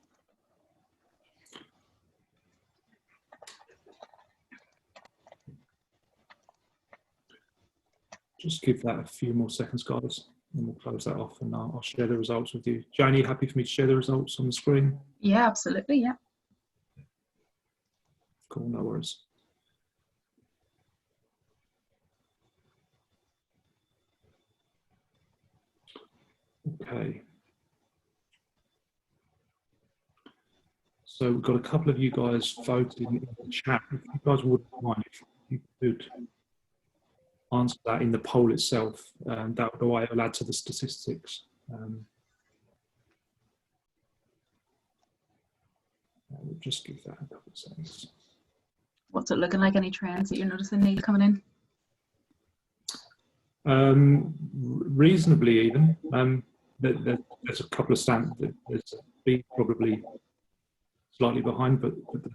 Just give that a few more seconds, guys. And we'll close that off and I'll share the results with you. Janie, happy for me to share the results on the screen? Yeah, absolutely, yeah. Cool, no worries. Okay. So we've got a couple of you guys voted in the chat. If you guys wouldn't mind, if you could answer that in the poll itself, that will add to the statistics. We'll just give that a couple of seconds. What's it looking like? Any trends that you're noticing, Neil, coming in? Reasonably even. There's a couple of there's a B probably slightly behind, but the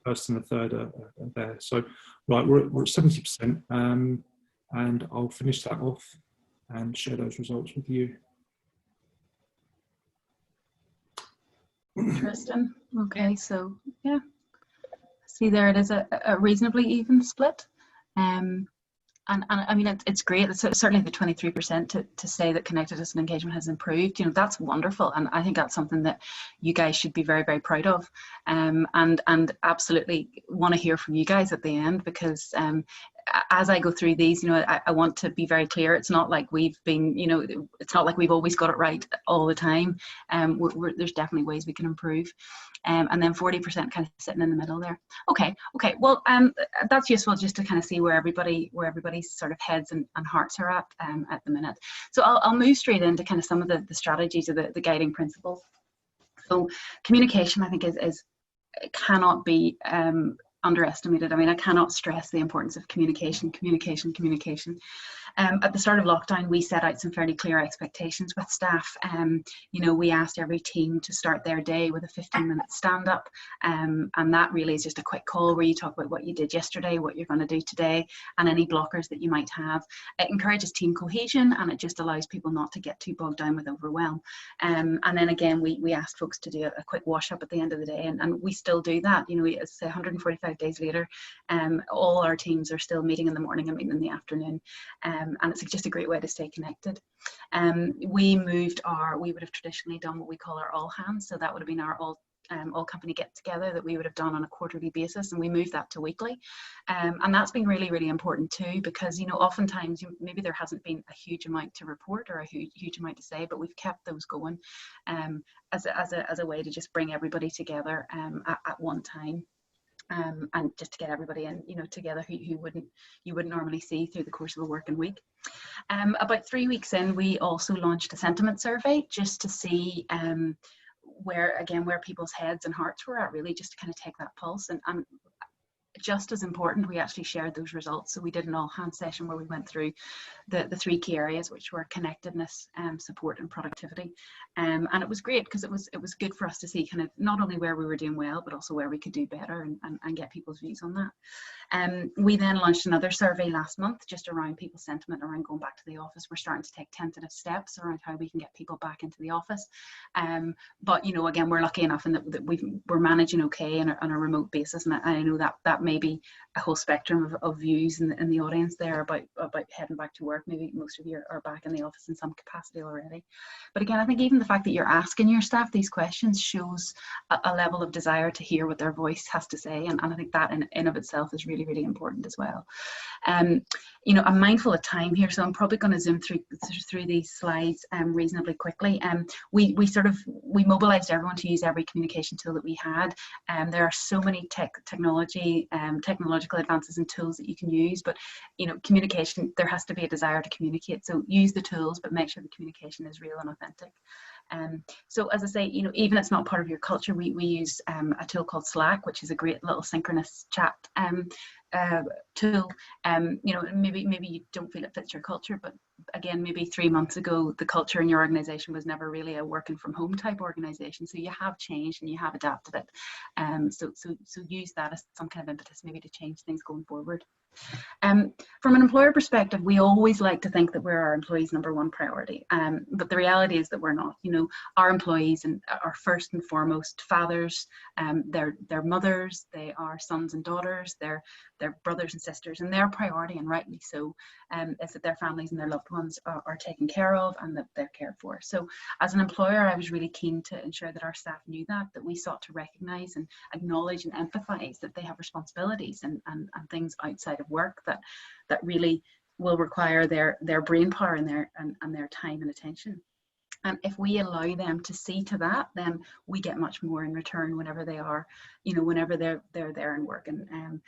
first and the third are there. So, right, we're at 70%, and I'll finish that off and share those results with you. Interesting. Okay, so yeah, see there it is, a reasonably even split. And I mean, it's great. It's certainly the 23% to say that connectedness and engagement has improved. You know, that's wonderful, and I think that's something that you guys should be very, very proud of. And absolutely want to hear from you guys at the end, because as I go through these, you know, I want to be very clear. It's not like we've been, you know, it's not like we've always got it right all the time. There's definitely ways we can improve. And then 40% kind of sitting in the middle there. Okay. Well, that's useful just to kind of see where everybody's sort of heads and hearts are at the minute. So I'll move straight into kind of some of the strategies or the guiding principles. So communication, I think, is cannot be underestimated. I mean, I cannot stress the importance of communication. At the start of lockdown, we set out some fairly clear expectations with staff. You know, we asked every team to start their day with a 15-minute stand-up, and that really is just a quick call where you talk about what you did yesterday, what you're going to do today, and any blockers that you might have. It encourages team cohesion, and it just allows people not to get too bogged down with overwhelm. And then again, we asked folks to do a quick wash-up at the end of the day, and we still do that. You know, it's 145 days later, all our teams are still meeting in the morning and meeting in the afternoon. And it's just a great way to stay connected. We would have traditionally done what we call our all hands. So that would have been our all company get together that we would have done on a quarterly basis, and we moved that to weekly. And that's been really, really important too, because, you know, oftentimes maybe there hasn't been a huge amount to report or a huge amount to say, but we've kept those going as a way to just bring everybody together at one time. And just to get everybody in, you know, together who you wouldn't normally see through the course of a working week. About 3 weeks in, we also launched a sentiment survey just to see where people's heads and hearts were at, really, just to kind of take that pulse. And just as important, we actually shared those results. So we did an all-hands session where we went through the 3 key areas, which were connectedness, support, and productivity. And it was great because it was good for us to see kind of not only where we were doing well, but also where we could do better, and get people's views on that. We then launched another survey last month just around people's sentiment around going back to the office. We're starting to take tentative steps around how we can get people back into the office. But you know, again, we're lucky enough in that we're managing okay on a remote basis, and I know that may be a whole spectrum of views in the audience there about heading back to work. Maybe most of you are back in the office in some capacity already. But again, I think even the fact that you're asking your staff these questions shows a level of desire to hear what their voice has to say, and I think that in of itself is really, really important as well. You know, I'm mindful of time here, so I'm probably going to zoom through these slides reasonably quickly. We mobilized everyone to use every communication tool that we had. There are so many technological advances and tools that you can use, but you know, communication, there has to be a desire to communicate. So use the tools, but make sure the communication is real and authentic. So as I say, you know, even if it's not part of your culture, we use a tool called Slack, which is a great little synchronous chat tool. You know, maybe you don't feel it fits your culture, but again, maybe 3 months ago, the culture in your organization was never really a working from home type organization. So you have changed and you have adapted it. So use that as some kind of impetus maybe to change things going forward. From an employer perspective, we always like to think that we're our employees' #1 priority, but the reality is that we're not. You know, our employees are first and foremost fathers, they're mothers, they are sons and daughters, they're brothers and sisters, and their priority, and rightly so, is that their families and their loved ones are taken care of and that they're cared for. So as an employer, I was really keen to ensure that our staff knew that we sought to recognise and acknowledge and empathise that they have responsibilities and things outside of work that really will require their brain power and their time and attention. And if we allow them to see to that, then we get much more in return whenever they are, you know, whenever they're there and working. And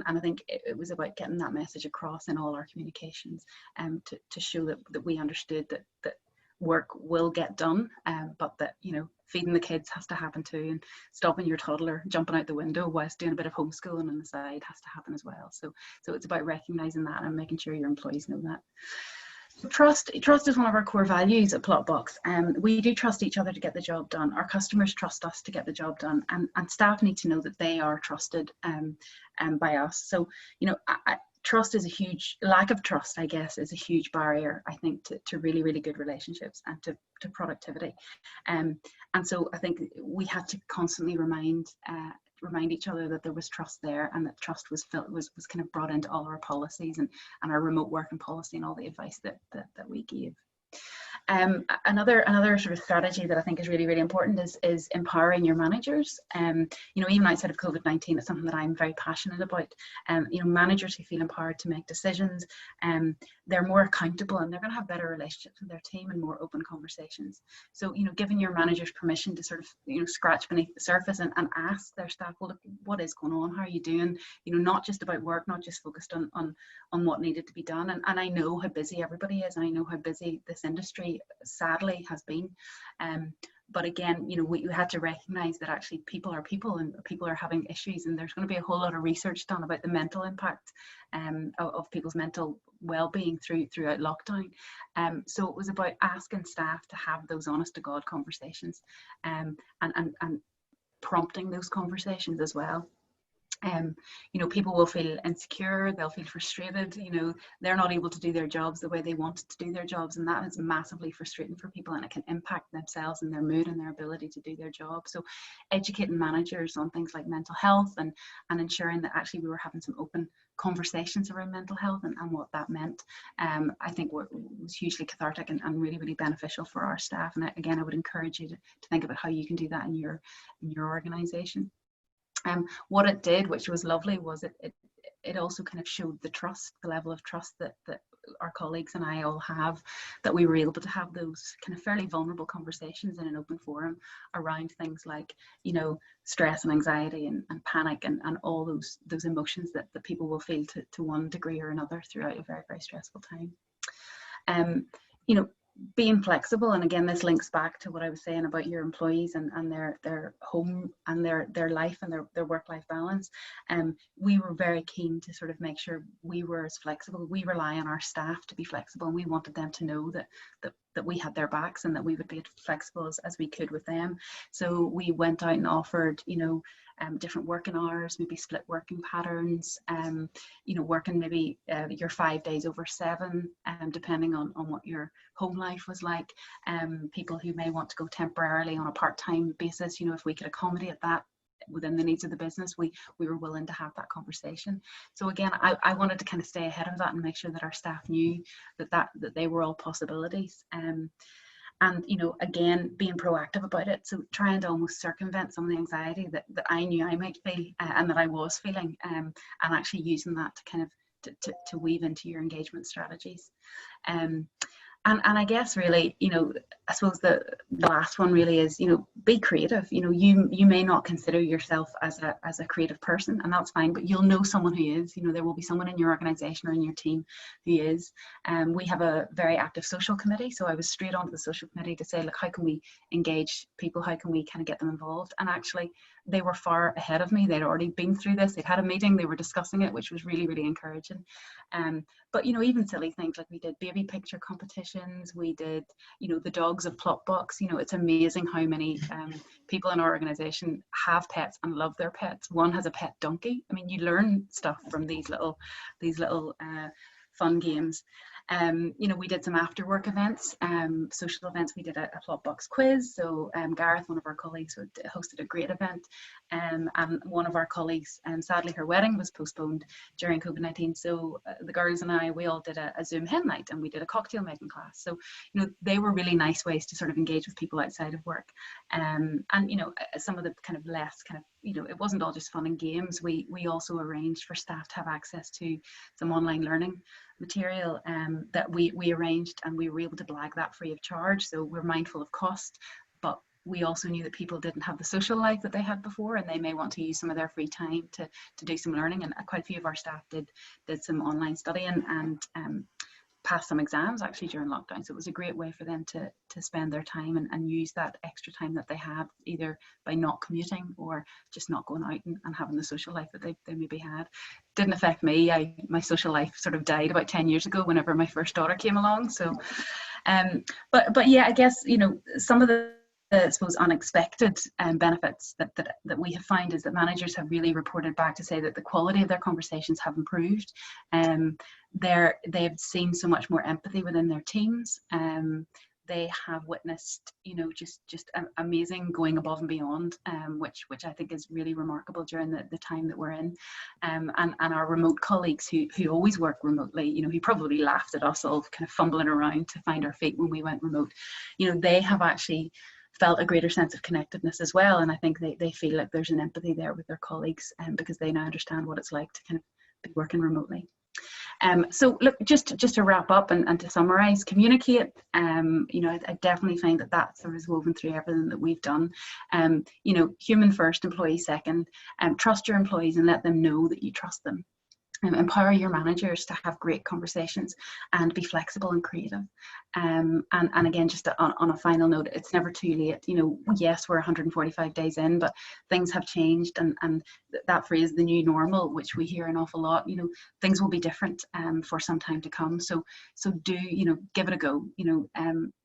I think it was about getting that message across in all our communications, to show that we understood that work will get done, but that, you know, feeding the kids has to happen too, and stopping your toddler jumping out the window whilst doing a bit of homeschooling on the side has to happen as well. So it's about recognising that and making sure your employees know that. Trust is one of our core values at Plotbox. We do trust each other to get the job done. Our customers trust us to get the job done, and staff need to know that they are trusted by us. So, you know, trust is a huge, lack of trust, I guess, is a huge barrier, I think, to really, really good relationships and to productivity. And so I think we had to constantly remind each other that there was trust there, and that trust was kind of brought into all our policies and our remote working policy and all the advice that we gave. Another sort of strategy that I think is really, really important is empowering your managers. You know, even outside of COVID-19, it's something that I'm very passionate about. You know, managers who feel empowered to make decisions, they're more accountable, and they're going to have better relationships with their team and more open conversations. So, you know, giving your managers permission to sort of, you know, scratch beneath the surface and ask their staff, well, look, what is going on? How are you doing? You know, not just about work, not just focused on what needed to be done. And I know how busy everybody is, and I know how busy this industry sadly has been. But again, you know, we had to recognize that actually people are people, and people are having issues, and there's going to be a whole lot of research done about the mental impact of people's mental well-being throughout lockdown. So it was about asking staff to have those honest to God conversations, and prompting those conversations as well. You know, people will feel insecure, they'll feel frustrated, you know, they're not able to do their jobs the way they wanted to do their jobs, and that is massively frustrating for people, and it can impact themselves and their mood and their ability to do their job. So educating managers on things like mental health and ensuring that actually we were having some open conversations around mental health and what that meant, I think was hugely cathartic and really, really beneficial for our staff. And again, I would encourage you to think about how you can do that in your organization. What it did, which was lovely, was it also kind of showed the trust, the level of trust that our colleagues and I all have, that we were able to have those kind of fairly vulnerable conversations in an open forum around things like, you know, stress and anxiety and panic and all those emotions that people will feel to one degree or another throughout a very, very stressful time. You know, being flexible, and again, this links back to what I was saying about your employees and their home and their life and their work-life balance. We were very keen to sort of make sure we were as flexible. We rely on our staff to be flexible, and we wanted them to know that we had their backs and that we would be as flexible as we could with them. So we went out and offered, different working hours, maybe split working patterns, working maybe your 5 days over 7, depending on what your home life was like. People who may want to go temporarily on a part-time basis, if we could accommodate that within the needs of the business, we were willing to have that conversation. So again, I wanted to kind of stay ahead of that and make sure that our staff knew that they were all possibilities. And again, being proactive about it, so trying to almost circumvent some of the anxiety that I knew I might feel and that I was feeling, and actually using that to kind of to weave into your engagement strategies. And I guess really, I suppose the last one really is, be creative. You may not consider yourself as a creative person, and that's fine, but you'll know someone who is. There will be someone in your organization or in your team who is. We have a very active social committee, so I was straight onto the social committee to say, look, how can we engage people? How can we kind of get them involved? And actually, they were far ahead of me. They'd already been through this. They'd had a meeting. They were discussing it, which was really, really encouraging. But even silly things like we did baby picture competitions. We did, the dogs of Plotbox. It's amazing how many people in our organization have pets and love their pets. One has a pet donkey. I mean, you learn stuff from these little fun games. We did some after work events, social events. We did a Plotbox quiz. So Gareth, one of our colleagues, hosted a great event. And one of our colleagues, sadly her wedding was postponed during COVID-19. So the girls and I, we all did a Zoom hen night, and we did a cocktail making class. So, they were really nice ways to sort of engage with people outside of work. And, some of the kind of less kind of, it wasn't all just fun and games. We also arranged for staff to have access to some online learning material that we arranged, and we were able to blag that free of charge. So we're mindful of cost, but we also knew that people didn't have the social life that they had before, and they may want to use some of their free time to do some learning. And quite a few of our staff did some online studying and passed some exams actually during lockdown. So it was a great way for them to spend their time and use that extra time that they had, either by not commuting or just not going out and having the social life that they maybe had. Didn't affect me. My social life sort of died about 10 years ago whenever my first daughter came along. So but yeah, I guess some of the I suppose unexpected benefits that we have found is that managers have really reported back to say that the quality of their conversations have improved. They've seen so much more empathy within their teams. They have witnessed, just amazing going above and beyond, which I think is really remarkable during the time that we're in. And our remote colleagues who always work remotely, who probably laughed at us all kind of fumbling around to find our feet when we went remote, they have actually felt a greater sense of connectedness as well. And I think they feel like there's an empathy there with their colleagues, because they now understand what it's like to kind of be working remotely. So look, just to wrap up and to summarize, communicate. I definitely find that sort of is woven through everything that we've done. Human first, employee second. Trust your employees and let them know that you trust them. Empower your managers to have great conversations and be flexible and creative. And again, just on a final note, it's never too late. Yes, we're 145 days in, but things have changed, and that phrase, the new normal, which we hear an awful lot, things will be different for some time to come. So do, give it a go.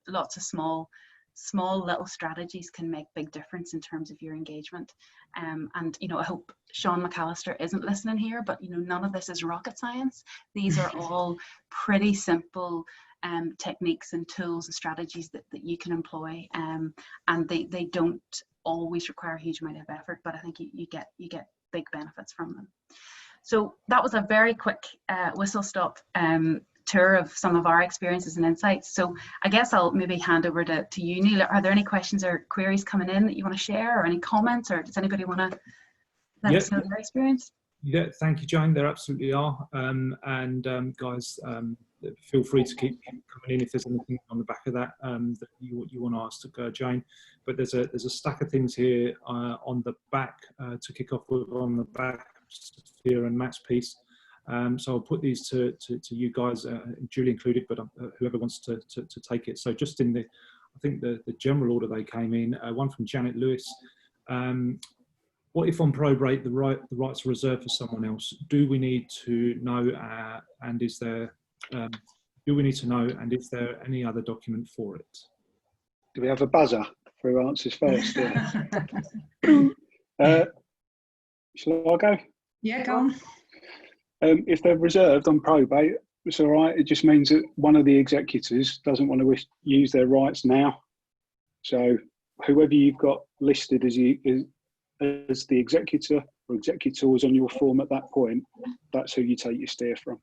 Lots of small little strategies can make big difference in terms of your engagement. And I hope Sean McAllister isn't listening here, but none of this is rocket science. These are all pretty simple techniques and tools and strategies that you can employ, and they don't always require a huge amount of effort, but I think you get big benefits from them. So that was a very quick whistle stop tour of some of our experiences and insights. So I guess I'll maybe hand over to you, Neil. Are there any questions or queries coming in that you want to share, or any comments, or does anybody want to let us know their experience? Yeah, thank you, Jane. There absolutely are. Guys, feel free to keep coming in if there's anything on the back of that that you want to ask to Jane. But there's a stack of things here on the back to kick off with, on the back, Sophia and Matt's piece. So I'll put these to you guys, Julie included, but whoever wants to take it. So just in the, I think the general order they came in, one from Janet Lewis. What if on probate the rights are reserved for someone else? Do we need to know, and is there any other document for it? Do we have a buzzer for who answers first? Yeah. Shall I go? Yeah, go on. If they're reserved on probate, it's all right. It just means that one of the executors doesn't want to use their rights now. So whoever you've got listed as the executor or executors on your form at that point, that's who you take your steer from.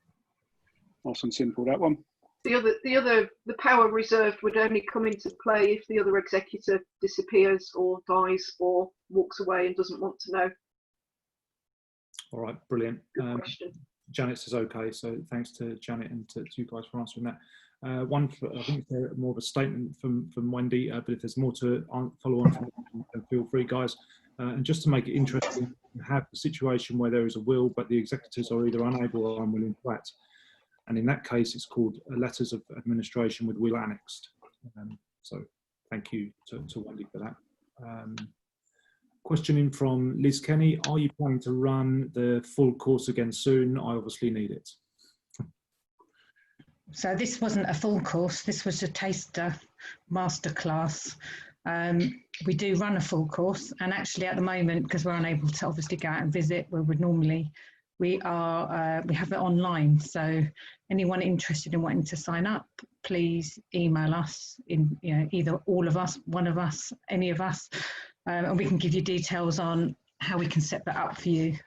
Nice and simple, that one. The power reserved would only come into play if the other executor disappears or dies or walks away and doesn't want to know. All right, brilliant. Good question. Janet says okay, so thanks to Janet and to you guys for answering that. One, I think it's more of a statement from Wendy, but if there's more to follow on from it, feel free, guys. And just to make it interesting, you have a situation where there is a will, but the executors are either unable or unwilling to act. And in that case, it's called letters of administration with will annexed. So thank you to Wendy for that. Question in from Liz Kenny, are you planning to run the full course again soon? I obviously need it. So this wasn't a full course, this was a taster masterclass. We do run a full course, and actually at the moment, because we're unable to obviously go out and visit where we'd normally, we have it online. So anyone interested in wanting to sign up, please email us, either all of us, one of us, any of us, and we can give you details on how we can set that up for you.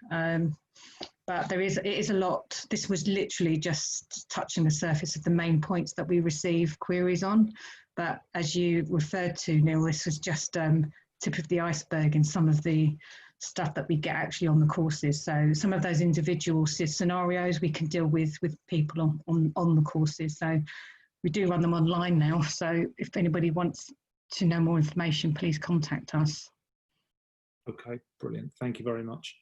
But it is a lot. This was literally just touching the surface of the main points that we receive queries on. But as you referred to, Neil, this was just tip of the iceberg in some of the stuff that we get actually on the courses. So some of those individual scenarios we can deal with people on the courses. So we do run them online now. So if anybody wants to know more information, please contact us. Okay, brilliant. Thank you very much.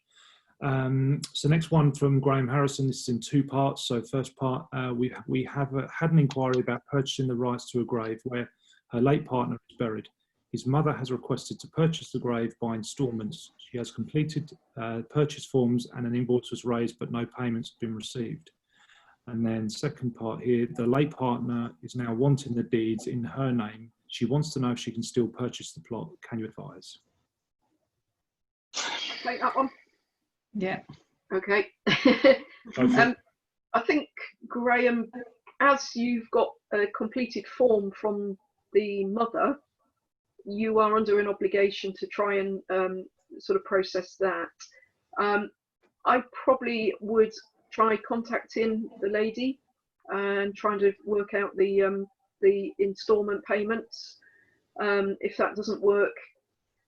So next one from Graham Harrison. This is in two parts. So first part, we have had an inquiry about purchasing the rights to a grave where her late partner is buried. His mother has requested to purchase the grave by instalments. She has completed purchase forms and an invoice was raised, but no payments have been received. And then second part here, the late partner is now wanting the deeds in her name. She wants to know if she can still purchase the plot. Can you advise? Take that one. Yeah. Okay. I think, Graham, as you've got a completed form from the mother, you are under an obligation to try and sort of process that. I probably would try contacting the lady and trying to work out the instalment payments. If that doesn't work,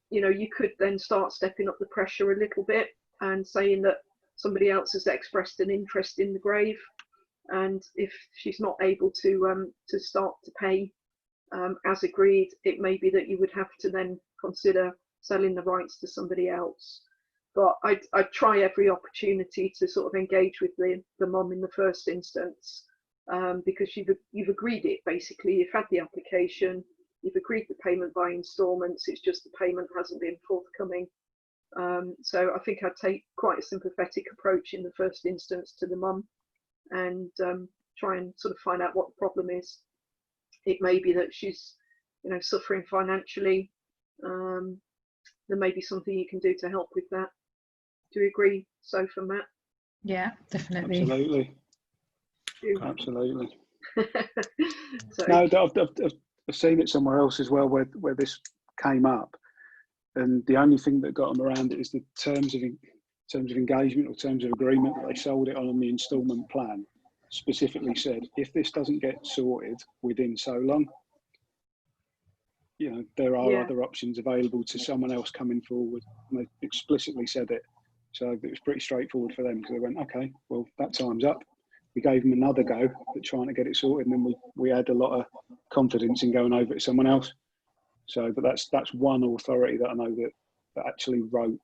you could then start stepping up the pressure a little bit and saying that somebody else has expressed an interest in the grave, and if she's not able to start to pay as agreed, it may be that you would have to then consider selling the rights to somebody else. But I'd try every opportunity to sort of engage with the mum in the first instance, because you've agreed it basically. You've had the application, you've agreed the payment by instalments. It's just the payment hasn't been forthcoming. So I think I'd take quite a sympathetic approach in the first instance to the mum, and try and sort of find out what the problem is. It may be that she's, suffering financially. There may be something you can do to help with that. Do you agree, Soph and Matt? Yeah, definitely. Absolutely. Absolutely. So, No, I've seen it somewhere else as well where this came up, and the only thing that got them around it is the terms of engagement or terms of agreement that they sold it on the instalment plan specifically said, if this doesn't get sorted within so long, there are other options available to someone else coming forward. And they explicitly said it. So it was pretty straightforward for them, because they went, okay, well, that time's up. We gave them another go at trying to get it sorted, and then we had a lot of confidence in going over to someone else. So, but that's one authority that I know that actually wrote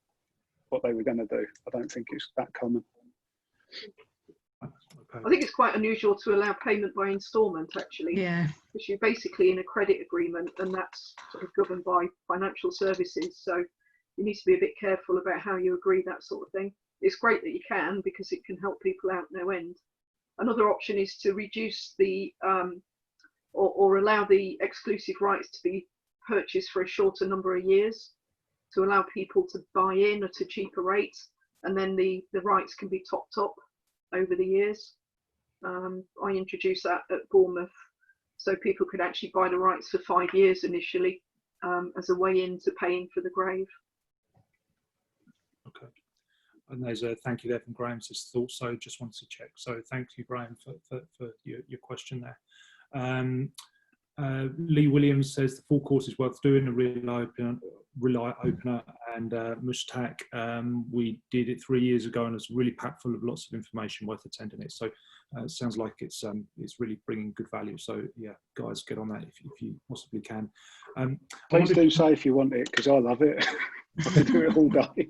what they were going to do. I don't think it's that common. Okay. I think it's quite unusual to allow payment by instalment, actually. Yeah. Because you're basically in a credit agreement, and that's sort of governed by financial services. So you need to be a bit careful about how you agree that sort of thing. It's great that you can, because it can help people out no end. Another option is to reduce the or allow the exclusive rights to be purchased for a shorter number of years, to allow people to buy in at a cheaper rate, and then the rights can be topped up over the years. I introduced that at Bournemouth, so people could actually buy the rights for 5 years initially, as a way into paying for the grave. Okay. And there's a thank you there from Graham, says thought so, just wanted to check. So thank you, Graham, for your question there. Lee Williams says the full course is worth doing, a real opener, and Mushtaq, we did it 3 years ago, and it's really packed full of lots of information, worth attending it. So it sounds like it's really bringing good value. So yeah, guys, get on that if you possibly can. Please do say if you want it, because I love it. I can do it all day.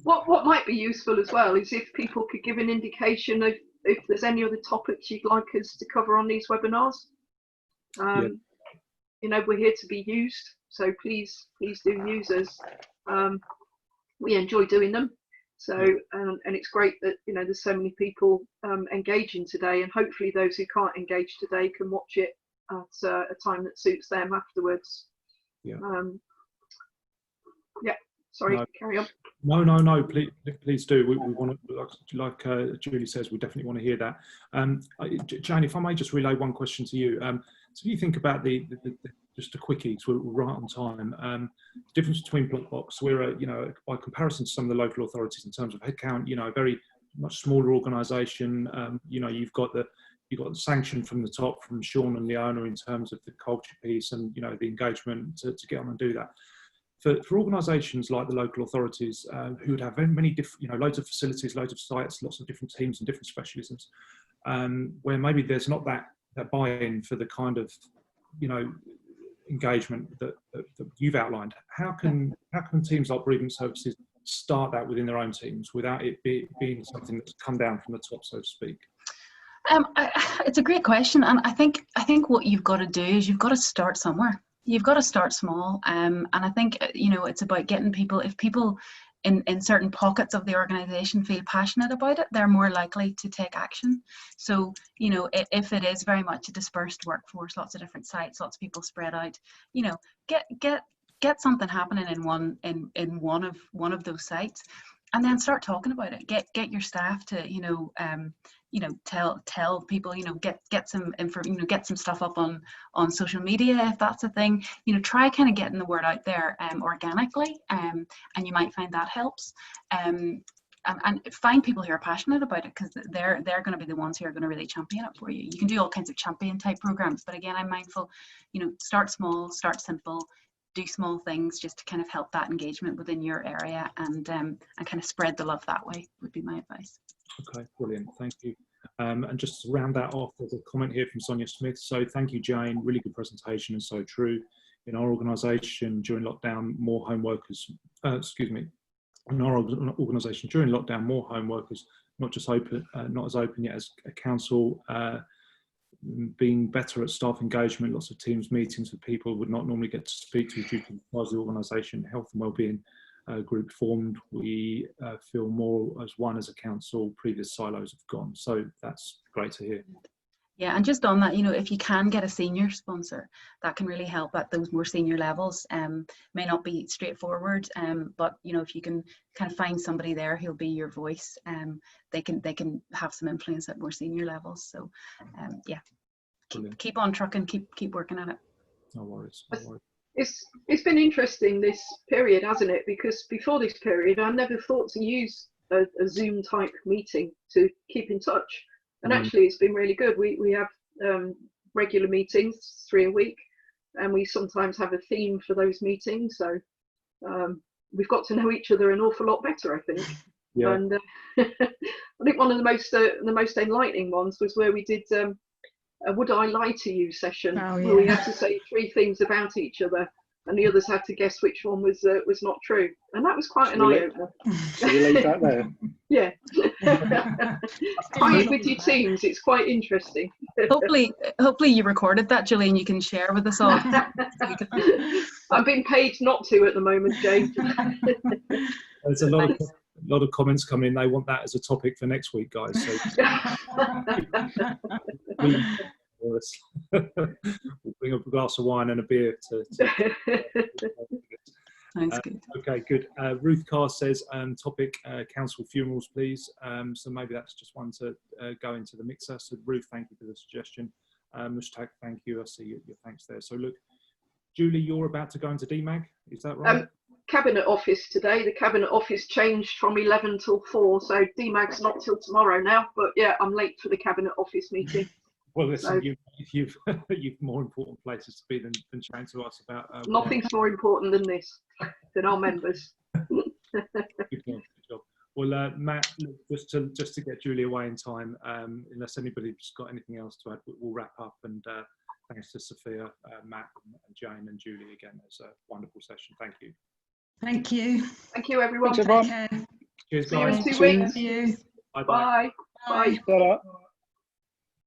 What might be useful as well is if people could give an indication of if there's any other topics you'd like us to cover on these webinars. Yeah. You know, we're here to be used, so please do use us. We enjoy doing them. So, and it's great that, you know, there's so many people engaging today, and hopefully those who can't engage today can watch it at a time that suits them afterwards. Yeah. Yeah. Sorry, No. carry on. No, please do. We want to, like Julie says, we definitely want to hear that. Jane, if I may just relay one question to you. So if you think about the just a quickie, so we're right on time. The difference between Blockbox, we're you know, by comparison to some of the local authorities in terms of headcount, you know, a very much smaller organisation. You know, you've got the sanction from the top, from Sean and the owner, in terms of the culture piece and, you know, the engagement to get on and do that. For organisations like the local authorities, who would have many different, you know, loads of facilities, loads of sites, lots of different teams and different specialisms, where maybe there's not that buy-in for the kind of, you know, engagement that you've outlined. How can teams like Bereavement Services start that within their own teams without it being something that's come down from the top, so to speak? It's a great question, and I think what you've got to do is you've got to start somewhere. You've got to start small, and I think, you know, it's about getting people. If people in certain pockets of the organisation feel passionate about it, they're more likely to take action. So, you know, if it is very much a dispersed workforce, lots of different sites, lots of people spread out, you know, get something happening in one of those sites, and then start talking about it. Get your staff to, you know, tell people, you know, get some info, you know, get some stuff up on social media if that's a thing. You know, try kind of getting the word out there organically, and you might find that helps. And find people who are passionate about it, because they're going to be the ones who are going to really champion it for you. You can do all kinds of champion type programs, but again, I'm mindful, you know, start small, start simple, do small things just to kind of help that engagement within your area, and kind of spread the love that way would be my advice. Okay, brilliant, thank you. And just to round that off, there's a comment here from Sonia Smith. So thank you, Jane, really good presentation and so true. In our organisation during lockdown, more home workers, in our organisation during lockdown, more home workers, not as open yet as a council, being better at staff engagement, lots of teams meetings with people would not normally get to speak to due to the size of the organisation, health and wellbeing group formed. We feel more as one as a council, previous silos have gone. So that's great to hear. Yeah, and just on that, you know, if you can get a senior sponsor, that can really help at those more senior levels. May not be straightforward, but you know, if you can kind of find somebody there who'll be your voice, they can have some influence at more senior levels. So yeah, keep on trucking, keep working at it. No worries. It's been interesting, this period, hasn't it? Because before this period, I never thought to use a Zoom type meeting to keep in touch. And actually, it's been really good. We have regular meetings, 3 a week, and we sometimes have a theme for those meetings. So we've got to know each other an awful lot better, I think. Yeah. And I think one of the most enlightening ones was where we did a "Would I Lie to You" session, where we had to say 3 things about each other. and the others had to guess which one was not true, and that was quite an eye-opener. Should we leave that there? Yeah. Try it with your teams, it's quite interesting. Hopefully you recorded that, Julie, and you can share with us all. I'm being paid not to at the moment, Jane. There's a lot of comments coming in. They want that as a topic for next week, guys. So we'll bring a glass of wine and a beer to Sounds good. Okay, good. Ruth Carr says, topic council funerals, please. So maybe that's just one to go into the mixer. So Ruth, thank you for the suggestion. Mushtaq, thank you. I see your thanks there. So look, Julie, you're about to go into DMAG, is that right? Cabinet office today. The Cabinet office changed from 11 till 4, so DMAG's not till tomorrow now. But yeah, I'm late for the Cabinet office meeting. Well, listen, So, you've more important places to be than chatting to us about. Nothing's more important than this, than our members. Good job. Well, Matt, just to get Julie away in time, unless anybody's got anything else to add, we'll wrap up. And thanks to Sophia, Matt, and Jane, and Julie again. It's a wonderful session. Thank you. Thank you. Thank you, everyone. Thanks, everyone. Cheers, See you in guys. 2 weeks. See you. Bye-bye. Bye. Bye. Ta-ra.